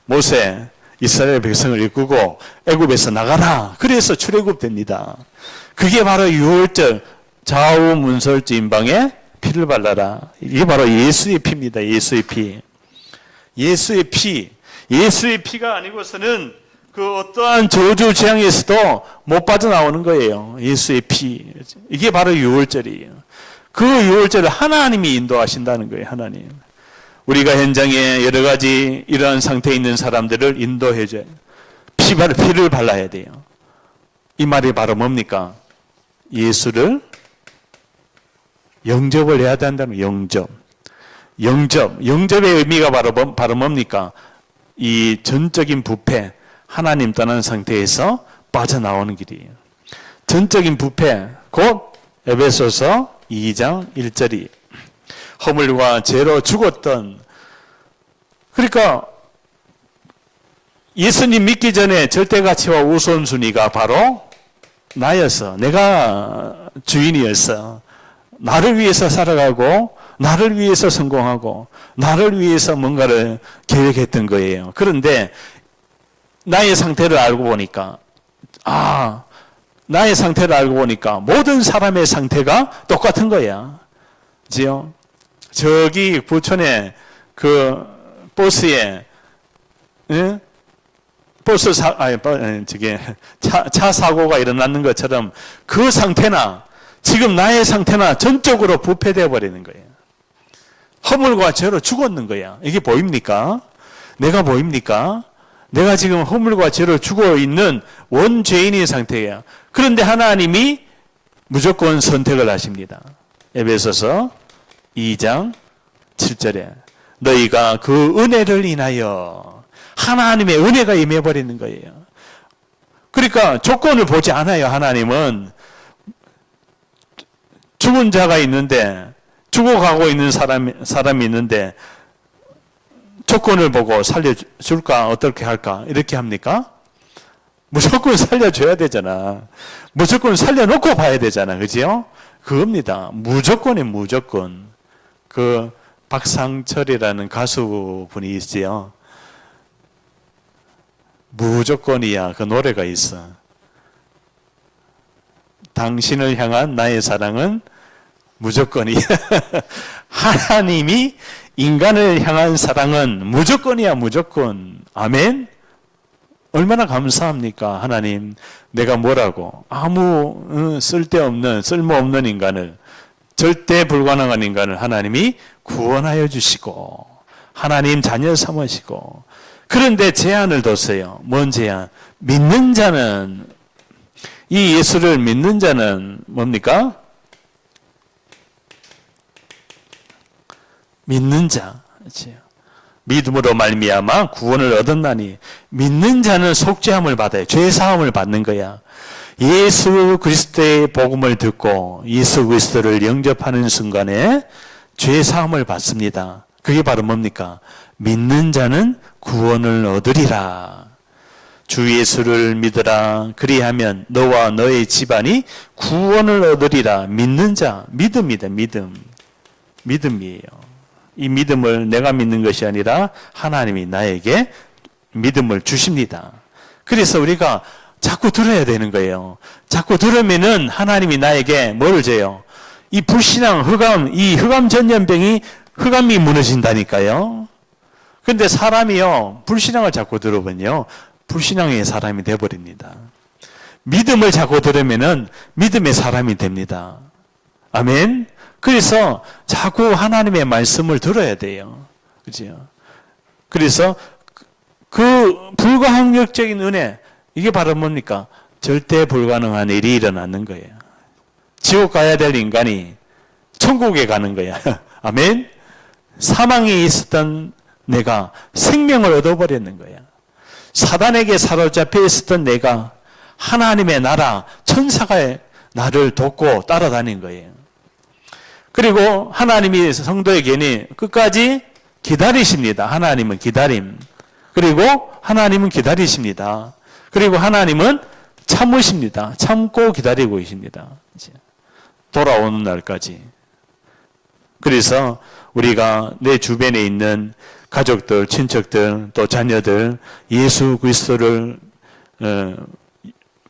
모세, 이스라엘 백성을 이끌고 애굽에서 나가라. 그래서 출애굽 됩니다. 그게 바로 유월절 좌우 문설주 임방에 피를 발라라. 이게 바로 예수의 피입니다. 예수의 피. 예수의 피가 아니고서는 그 어떠한 저주 재앙에서도 못 빠져나오는 거예요. 예수의 피. 이게 바로 유월절이에요. 그 유월절을 하나님이 인도하신다는 거예요. 하나님. 우리가 현장에 여러 가지 이러한 상태에 있는 사람들을 인도해줘요. 피를 발라야 돼요. 이 말이 바로 뭡니까? 예수를 영접을 해야 된다는 영접. 영접의 의미가 바로 뭡니까? 이 전적인 부패, 하나님 떠난 상태에서 빠져나오는 길이에요. 전적인 부패, 곧 에베소서 2장 1절이 허물과 죄로 죽었던, 그러니까 예수님 믿기 전에 절대가치와 우선순위가 바로 나였어. 내가 주인이었어. 나를 위해서 살아가고 나를 위해서 성공하고 나를 위해서 뭔가를 계획했던 거예요. 그런데 나의 상태를 알고 보니까 모든 사람의 상태가 똑같은 거야. 그죠? 저기 부천에 그 버스에 차 사고가 일어나는 것처럼 그 상태나 지금 나의 상태나 전적으로 부패되어 버리는 거예요. 허물과 죄로 죽었는 거야. 이게 보입니까? 내가 보입니까? 내가 지금 허물과 죄로 죽어 있는 원죄인의 상태예요. 그런데 하나님이 무조건 선택을 하십니다. 에베소서 2장 7절에 너희가 그 은혜를 인하여, 하나님의 은혜가 임해버리는 거예요. 그러니까 조건을 보지 않아요. 하나님은 죽은 자가 있는데, 죽어가고 있는 사람이 있는데 조건을 보고 살려줄까 어떻게 할까 이렇게 합니까? 무조건 살려줘야 되잖아. 무조건 살려놓고 봐야 되잖아. 그죠? 그겁니다. 무조건이 무조건. 그 박상철이라는 가수분이 있어요. 무조건이야. 그 노래가 있어. 당신을 향한 나의 사랑은 무조건이야. 하나님이 인간을 향한 사랑은 무조건이야. 무조건. 아멘. 얼마나 감사합니까? 하나님, 내가 뭐라고 아무 쓸모없는 인간을, 절대 불가능한 인간을 하나님이 구원하여 주시고 하나님 자녀 삼으시고, 그런데 제한을 뒀어요. 뭔 제한? 믿는 자는, 이 예수를 믿는 자는 뭡니까? 믿는 자. 믿음으로 말미암아 구원을 얻었나니, 믿는 자는 속죄함을 받아요. 죄 사함을 받는 거야. 예수 그리스도의 복음을 듣고 예수 그리스도를 영접하는 순간에 죄 사함을 받습니다. 그게 바로 뭡니까? 믿는 자는 구원을 얻으리라. 주 예수를 믿으라. 그리하면 너와 너의 집안이 구원을 얻으리라. 믿는 자, 믿음이다. 믿음이에요. 이 믿음을 내가 믿는 것이 아니라 하나님이 나에게 믿음을 주십니다. 그래서 우리가 자꾸 들어야 되는 거예요. 자꾸 들으면은 하나님이 나에게 뭐를 줘요? 이 불신앙, 이 흑암 전염병이, 흑암이 무너진다니까요. 근데 사람이요, 불신앙을 자꾸 들어보면요, 불신앙의 사람이 되어버립니다. 믿음을 자꾸 들으면은 믿음의 사람이 됩니다. 아멘? 그래서 자꾸 하나님의 말씀을 들어야 돼요. 그죠? 그래서 그 불가항력적인 은혜, 이게 바로 뭡니까? 절대 불가능한 일이 일어나는 거예요. 지옥 가야 될 인간이 천국에 가는 거야. 아멘? 사망에 있었던 내가 생명을 얻어버렸는 거야. 사단에게 사로잡혀 있었던 내가 하나님의 나라, 천사가 나를 돕고 따라다닌 거예요. 그리고 하나님이 성도에게는 끝까지 기다리십니다. 하나님은 기다림. 그리고 하나님은 기다리십니다. 그리고 하나님은 참으십니다. 참고 기다리고 계십니다. 돌아오는 날까지. 그래서 우리가 내 주변에 있는 가족들, 친척들, 또 자녀들 예수 그리스도를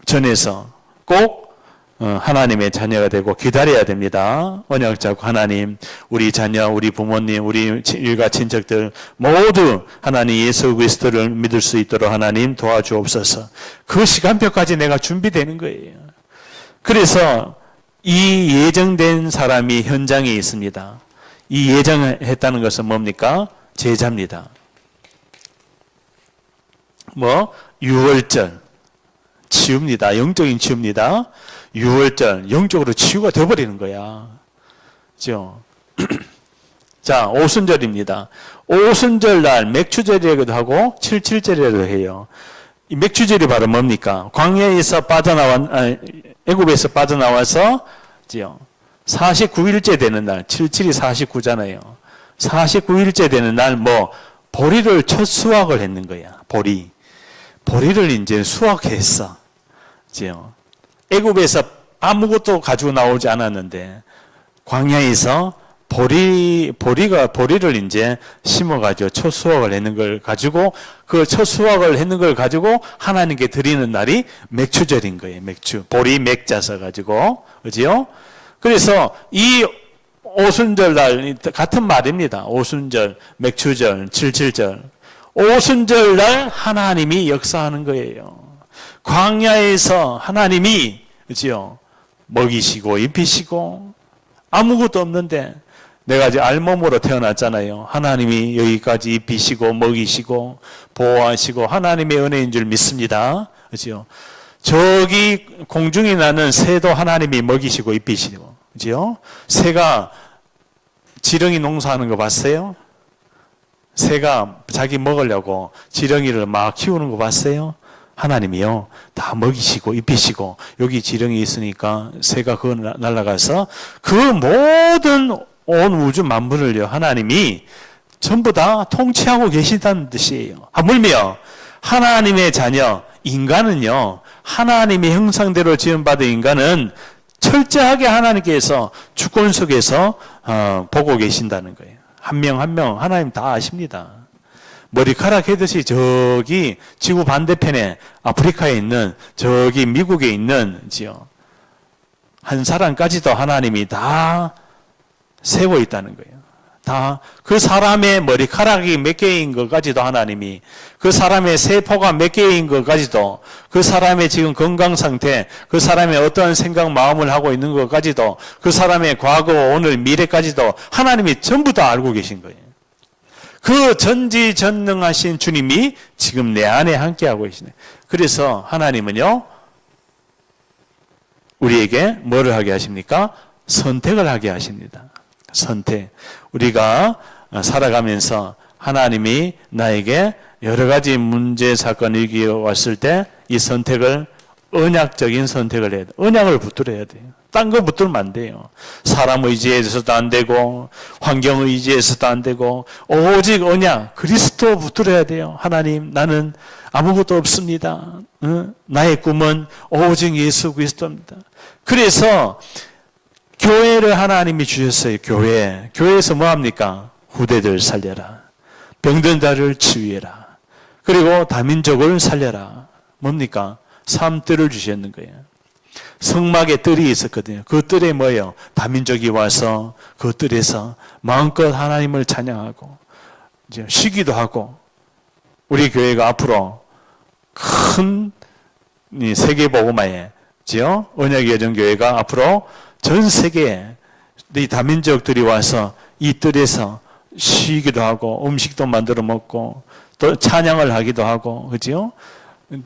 전해서 꼭 하나님의 자녀가 되고 기다려야 됩니다. 언약 잡고 하나님, 우리 자녀, 우리 부모님, 우리 일가 친척들 모두 하나님 예수 그리스도를 믿을 수 있도록 하나님 도와주옵소서. 그 시간표까지 내가 준비되는 거예요. 그래서 이 예정된 사람이 현장에 있습니다. 이 예정했다는 것은 뭡니까? 제자입니다. 유월절 치유입니다. 영적인 치유입니다. 유월절 영적으로 치유가 되어버리는 거야. 그죠? 자, 오순절입니다. 오순절 날 맥추절이라고도 하고 칠칠절이라고 해요. 이 맥추절이 바로 뭡니까? 광야에서 애굽에서 빠져나와서 49일째 되는 날, 77이 49잖아요. 49일째 되는 날 보리를 첫 수확을 했는 거야. 보리를 이제 수확했어. 그죠? 애굽에서 아무것도 가지고 나오지 않았는데 광야에서 보리를 이제 심어가지고 첫 수확을 했는 걸 가지고 그 첫 수확을 했는 걸 가지고 하나님께 드리는 날이 맥추절인 거예요. 보리 맥자서 가지고, 그지요? 그래서 이 오순절 날 같은 말입니다. 오순절, 맥추절, 칠칠절. 오순절 날 하나님이 역사하는 거예요. 광야에서 하나님이, 그지요? 먹이시고 입히시고 아무것도 없는데 내가 이제 알몸으로 태어났잖아요. 하나님이 여기까지 입히시고 먹이시고 보호하시고 하나님의 은혜인 줄 믿습니다. 그죠? 저기 공중에 나는 새도 하나님이 먹이시고 입히시고, 그죠? 새가 지렁이 농사하는 거 봤어요? 새가 자기 먹으려고 지렁이를 막 키우는 거 봤어요? 하나님이요, 다 먹이시고 입히시고 여기 지렁이 있으니까 새가 그거 날아가서 그 모든 온 우주 만물을요 하나님이 전부 다 통치하고 계시다는 뜻이에요. 하물며 하나님의 자녀 인간은요, 하나님의 형상대로 지음받은 인간은 철저하게 하나님께서 주권 속에서 보고 계신다는 거예요. 한 명 한 명 하나님 다 아십니다. 머리카락 해듯이 저기 지구 반대편에 아프리카에 있는 저기 미국에 있는 한 사람까지도 하나님이 다 세워 있다는 거예요. 다 그 사람의 머리카락이 몇 개인 것까지도 하나님이, 그 사람의 세포가 몇 개인 것까지도, 그 사람의 지금 건강 상태, 그 사람의 어떠한 생각 마음을 하고 있는 것까지도, 그 사람의 과거 오늘 미래까지도 하나님이 전부 다 알고 계신 거예요. 그 전지전능하신 주님이 지금 내 안에 함께하고 계시네. 그래서 하나님은요, 우리에게 뭐를 하게 하십니까? 선택을 하게 하십니다. 선택. 우리가 살아가면서 하나님이 나에게 여러 가지 문제, 사건, 위기가 왔을 때 이 선택을, 언약적인 선택을 해야 돼요. 언약을 붙들어야 돼요. 딴 거 붙들면 안 돼요. 사람 의지에서도 안 되고, 환경 의지에서도 안 되고, 오직 언약, 그리스도 붙들어야 돼요. 하나님, 나는 아무것도 없습니다. 나의 꿈은 오직 예수 그리스도입니다. 그래서 교회를 하나님이 주셨어요. 교회에서 뭐 합니까? 후대들 살려라. 병든 자를 치유해라. 그리고 다민족을 살려라. 뭡니까? 삶뜰을 주셨는 거예요. 성막에 뜰이 있었거든요. 그 뜰에 뭐예요? 다민족이 와서 그 뜰에서 마음껏 하나님을 찬양하고 이제 쉬기도 하고, 우리 교회가 앞으로 큰 세계복음화에 언약의 여정교회가 앞으로 전 세계에 이 다민족들이 와서 이 뜰에서 쉬기도 하고 음식도 만들어 먹고 또 찬양을 하기도 하고, 그죠?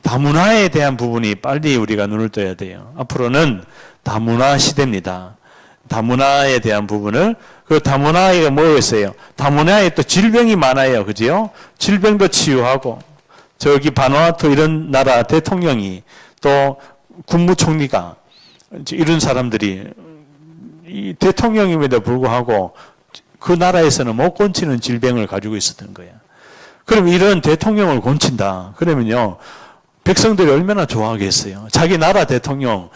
다문화에 대한 부분이 빨리 우리가 눈을 떠야 돼요. 앞으로는 다문화 시대입니다. 다문화에 대한 부분을, 그 다문화가 뭐였어요? 다문화에 또 질병이 많아요. 그죠? 질병도 치유하고, 저기 바누아투 이런 나라 대통령이 또 국무총리가 이런 사람들이 이 대통령임에도 불구하고 그 나라에서는 못 고치는 질병을 가지고 있었던 거예요. 그럼 이런 대통령을 고친다. 그러면요, 백성들이 얼마나 좋아하겠어요. 자기 나라 대통령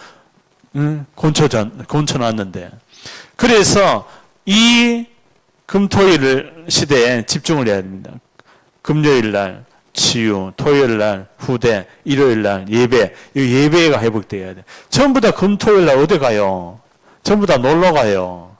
곤쳐놨는데. 그래서 이 금토일 시대에 집중을 해야 됩니다. 금요일 날 치유, 토요일 날 후대, 일요일 날 예배, 이 예배가 회복돼야 돼. 전부 다 금토일 날 어디 가요? 전부 다 놀러 가요.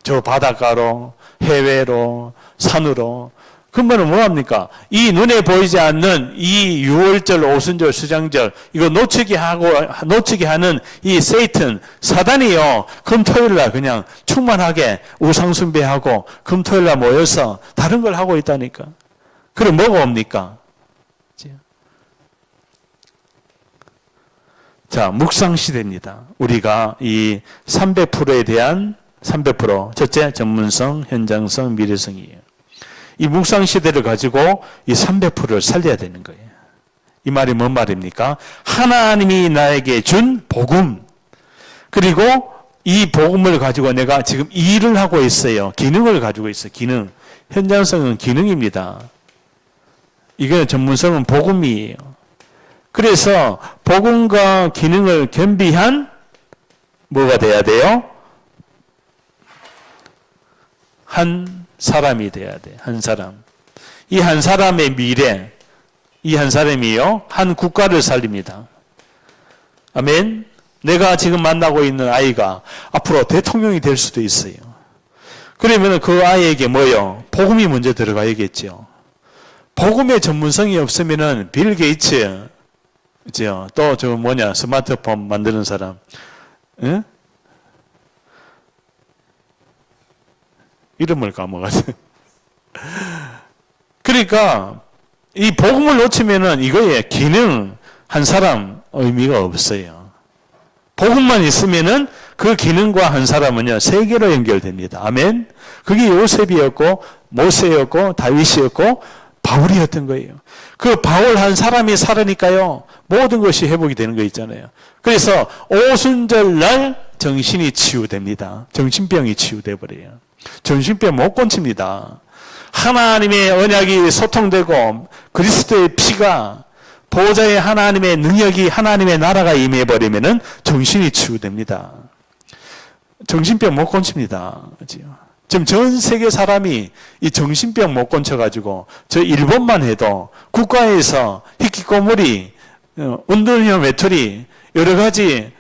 저 바닷가로, 해외로, 산으로. 그러면 뭐합니까? 이 눈에 보이지 않는 이 유월절, 오순절, 수장절, 이거 놓치게 하는 이 세이튼, 사단이요, 금토일날 그냥 충만하게 우상숭배하고 금토일날 모여서 다른 걸 하고 있다니까. 그럼 뭐가 옵니까? 자, 묵상시대입니다. 우리가 이 300%에 대한 300%, 첫째, 전문성, 현장성, 미래성이에요. 이 묵상시대를 가지고 이 300%를 살려야 되는 거예요. 이 말이 뭔 말입니까? 하나님이 나에게 준 복음, 그리고 이 복음을 가지고 내가 지금 일을 하고 있어요. 기능을 가지고 있어요. 기능. 현장성은 기능입니다. 이게 전문성은 복음이에요. 그래서 복음과 기능을 겸비한 뭐가 돼야 돼요? 한 사람이 돼야 돼. 한 사람. 이 한 사람의 미래, 이 한 사람이요, 한 국가를 살립니다. 아멘. 내가 지금 만나고 있는 아이가 앞으로 대통령이 될 수도 있어요. 그러면 그 아이에게 뭐요? 복음이 먼저 들어가야겠죠. 복음의 전문성이 없으면은 빌 게이츠, 또 저 스마트폰 만드는 사람, 응? 이름을 까먹었어요. 그러니까 이 복음을 놓치면은 이거의 기능 한 사람 의미가 없어요. 복음만 있으면은 그 기능과 한 사람은요 세계로 연결됩니다. 아멘. 그게 요셉이었고 모세였고 다윗이었고 바울이었던 거예요. 그 바울 한 사람이 살으니까요 모든 것이 회복이 되는 거 있잖아요. 그래서 오순절 날 정신이 치유됩니다. 정신병이 치유돼 버려요. 정신병 못 고칩니다. 하나님의 언약이 소통되고 그리스도의 피가, 보호자의 하나님의 능력이, 하나님의 나라가 임해버리면은 정신이 치유됩니다. 정신병 못 고칩니다. 지금 전 세계 사람이 이 정신병 못 고쳐가지고 저 일본만 해도 국가에서 히키코모리, 운동형 외톨이, 여러 가지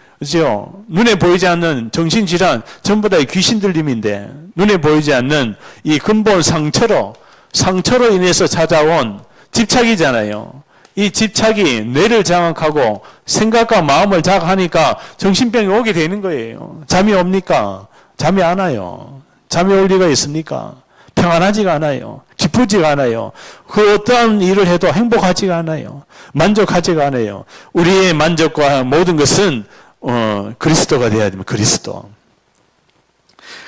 눈에 보이지 않는 정신질환 전부 다 귀신 들림인데, 눈에 보이지 않는 이 근본 상처로 인해서 찾아온 집착이잖아요. 이 집착이 뇌를 장악하고 생각과 마음을 장악하니까 정신병이 오게 되는 거예요. 잠이 옵니까? 잠이 안 와요. 잠이 올 리가 있습니까? 평안하지가 않아요. 기쁘지가 않아요. 그 어떠한 일을 해도 행복하지가 않아요. 만족하지가 않아요. 우리의 만족과 모든 것은 그리스도가 되어야 됩니다. 그리스도.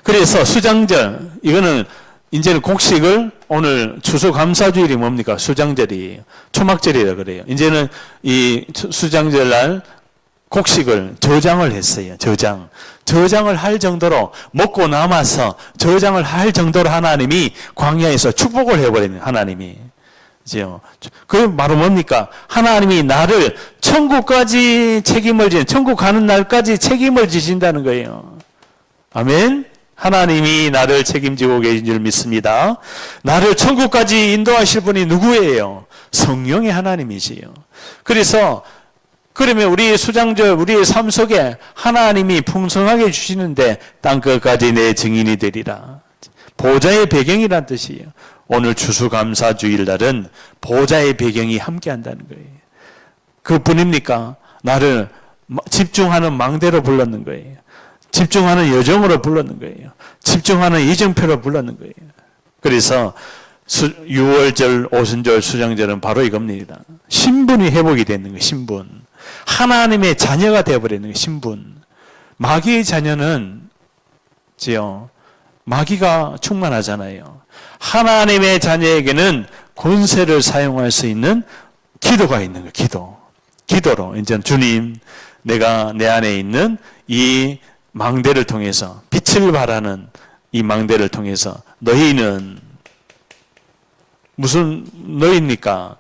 그래서 수장절, 이거는 이제는 곡식을 오늘 추수감사주일이 뭡니까? 수장절이에요. 초막절이라 그래요. 이제는 이 수장절날 곡식을 저장을 했어요. 저장을 할 정도로 먹고 남아서 저장을 할 정도로 하나님이 광야에서 축복을 해버리는 하나님이. 그죠? 그 바로 뭡니까? 하나님이 나를 천국까지 책임을 지는, 천국 가는 날까지 책임을 지신다는 거예요. 아멘. 하나님이 나를 책임지고 계신 줄 믿습니다. 나를 천국까지 인도하실 분이 누구예요? 성령의 하나님이시요. 그래서 그러면 우리 수장절, 우리의 삶 속에 하나님이 풍성하게 주시는데 땅끝까지 내 증인이 되리라. 보좌의 배경이란 뜻이에요. 오늘 추수감사주일 날은 보좌의 배경이 함께한다는 거예요. 그뿐입니까? 나를 집중하는 망대로 불렀는 거예요. 집중하는 여정으로 불렀는 거예요. 집중하는 이정표로 불렀는 거예요. 그래서 6월절, 오순절, 수장절은 바로 이겁니다. 신분이 회복이 되는 거예요. 신분. 하나님의 자녀가 되어버리는 거예요. 신분. 마귀의 자녀는 마귀가 충만하잖아요. 하나님의 자녀에게는 권세를 사용할 수 있는 기도가 있는 거예요. 기도로 이제 주님, 내가 내 안에 있는 이 망대를 통해서 빛을 발하는 이 망대를 통해서 너희는 무슨 너희입니까?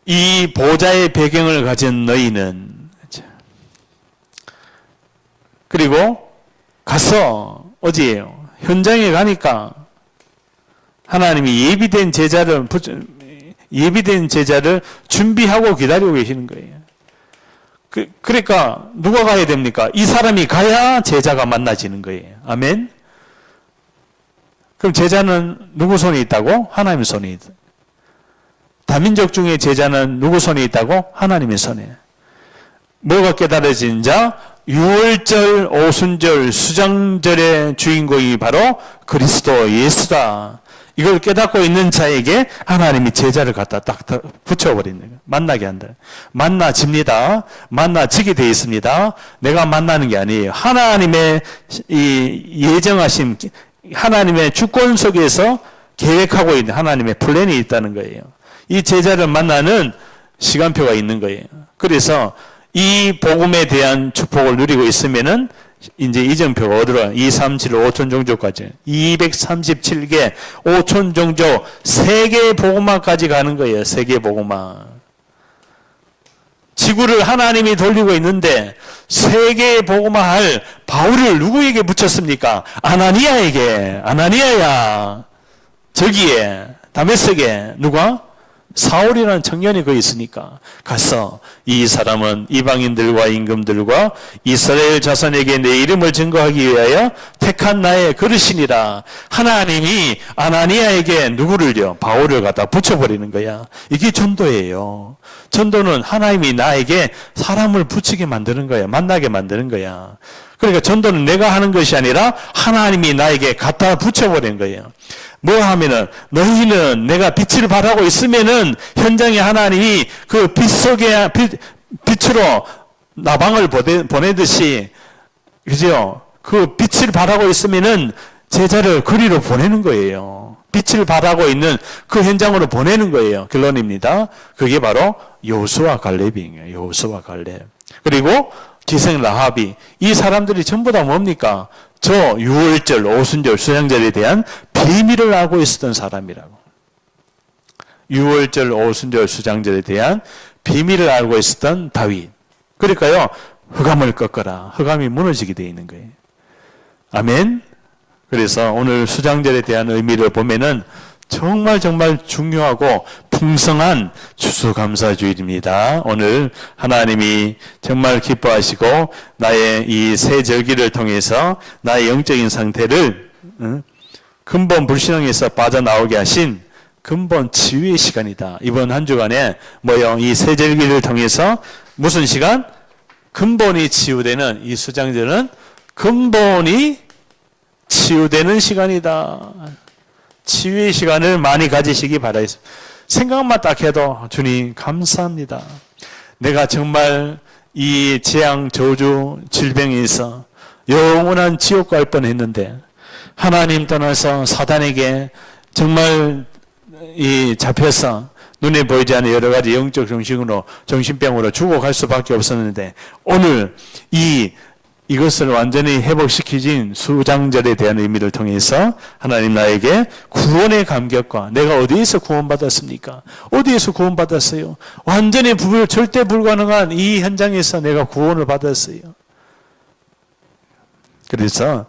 이 보좌의 배경을 가진 너희는 그리고 가서 어디예요? 현장에 가니까 하나님이 예비된 제자를 준비하고 기다리고 계시는 거예요. 그러니까 누가 가야 됩니까? 이 사람이 가야 제자가 만나지는 거예요. 아멘. 그럼 제자는 누구 손에 있다고? 하나님의 손에 있다. 다민족 중에 제자는 누구 손에 있다고? 하나님의 손에. 뭐가 깨달아진 자? 6월절, 오순절, 수장절의 주인공이 바로 그리스도 예수다. 이걸 깨닫고 있는 자에게 하나님이 제자를 갖다 딱 붙여버리는 거예요. 만나게 한다. 만나집니다. 만나지게 되어 있습니다. 내가 만나는 게 아니에요. 하나님의 이 예정하심, 하나님의 주권 속에서 계획하고 있는 하나님의 플랜이 있다는 거예요. 이 제자를 만나는 시간표가 있는 거예요. 그래서 이 복음에 대한 축복을 누리고 있으면은 이제 이정표가 어디로 2, 3, 7, 5천 종족까지 237개 5천 종족 3개의 복음화까지 가는 거예요. 3개의 복음화. 지구를 하나님이 돌리고 있는데 3개의 복음화할 바울을 누구에게 붙였습니까? 아나니아에게. 아나니아야. 저기에 다메섹에 누가? 사울이라는 청년이 거기 있으니까 가서 이 사람은 이방인들과 임금들과 이스라엘 자손에게 내 이름을 증거하기 위하여 택한 나의 그릇이니라. 하나님이 아나니아에게 누구를요? 바울을 갖다 붙여버리는 거야. 이게 전도예요. 전도는 하나님이 나에게 사람을 붙이게 만드는 거야. 만나게 만드는 거야. 그러니까 전도는 내가 하는 것이 아니라 하나님이 나에게 갖다 붙여버리는 거예요. 뭐 하면은 너희는 내가 빛을 발하고 있으면은 현장에 하나님이 그 빛 속에 빛으로 나방을 보내듯이 그죠? 그 빛을 발하고 있으면은 제자를 거리로 보내는 거예요. 빛을 발하고 있는 그 현장으로 보내는 거예요. 결론입니다. 그게 바로 여호수아 갈렙이에요. 여호수아 갈렙. 그리고 기생 라합이 이 사람들이 전부 다 뭡니까? 저 6월절, 오순절, 수장절에 대한 비밀을 알고 있었던 사람이라고. 6월절, 오순절, 수장절에 대한 비밀을 알고 있었던 다윗. 그러니까요, 흑암을 꺾어라. 흑암이 무너지게 되어 있는 거예요. 아멘. 그래서 오늘 수장절에 대한 의미를 보면은 정말 중요하고 풍성한 추수감사주일입니다. 오늘 하나님이 정말 기뻐하시고 나의 이 새 절기를 통해서 나의 영적인 상태를 근본 불신앙에서 빠져나오게 하신 근본 치유의 시간이다. 이번 한 주간에 이 새 절기를 통해서 무슨 시간? 근본이 치유되는 이 수장절은 근본이 치유되는 시간이다. 치유의 시간을 많이 가지시기 바라겠습니다. 생각만 딱 해도 주님 감사합니다. 내가 정말 이 재앙, 저주, 질병에 있어 영원한 지옥 갈 뻔했는데 하나님 떠나서 사단에게 정말 이 잡혀서 눈에 보이지 않는 여러 가지 영적 정신병으로 죽어갈 수밖에 없었는데 오늘 이것을 완전히 회복시키진 수장절에 대한 의미를 통해서 하나님 나에게 구원의 감격과 내가 어디에서 구원받았습니까? 어디에서 구원받았어요? 완전히 절대 불가능한 이 현장에서 내가 구원을 받았어요. 그래서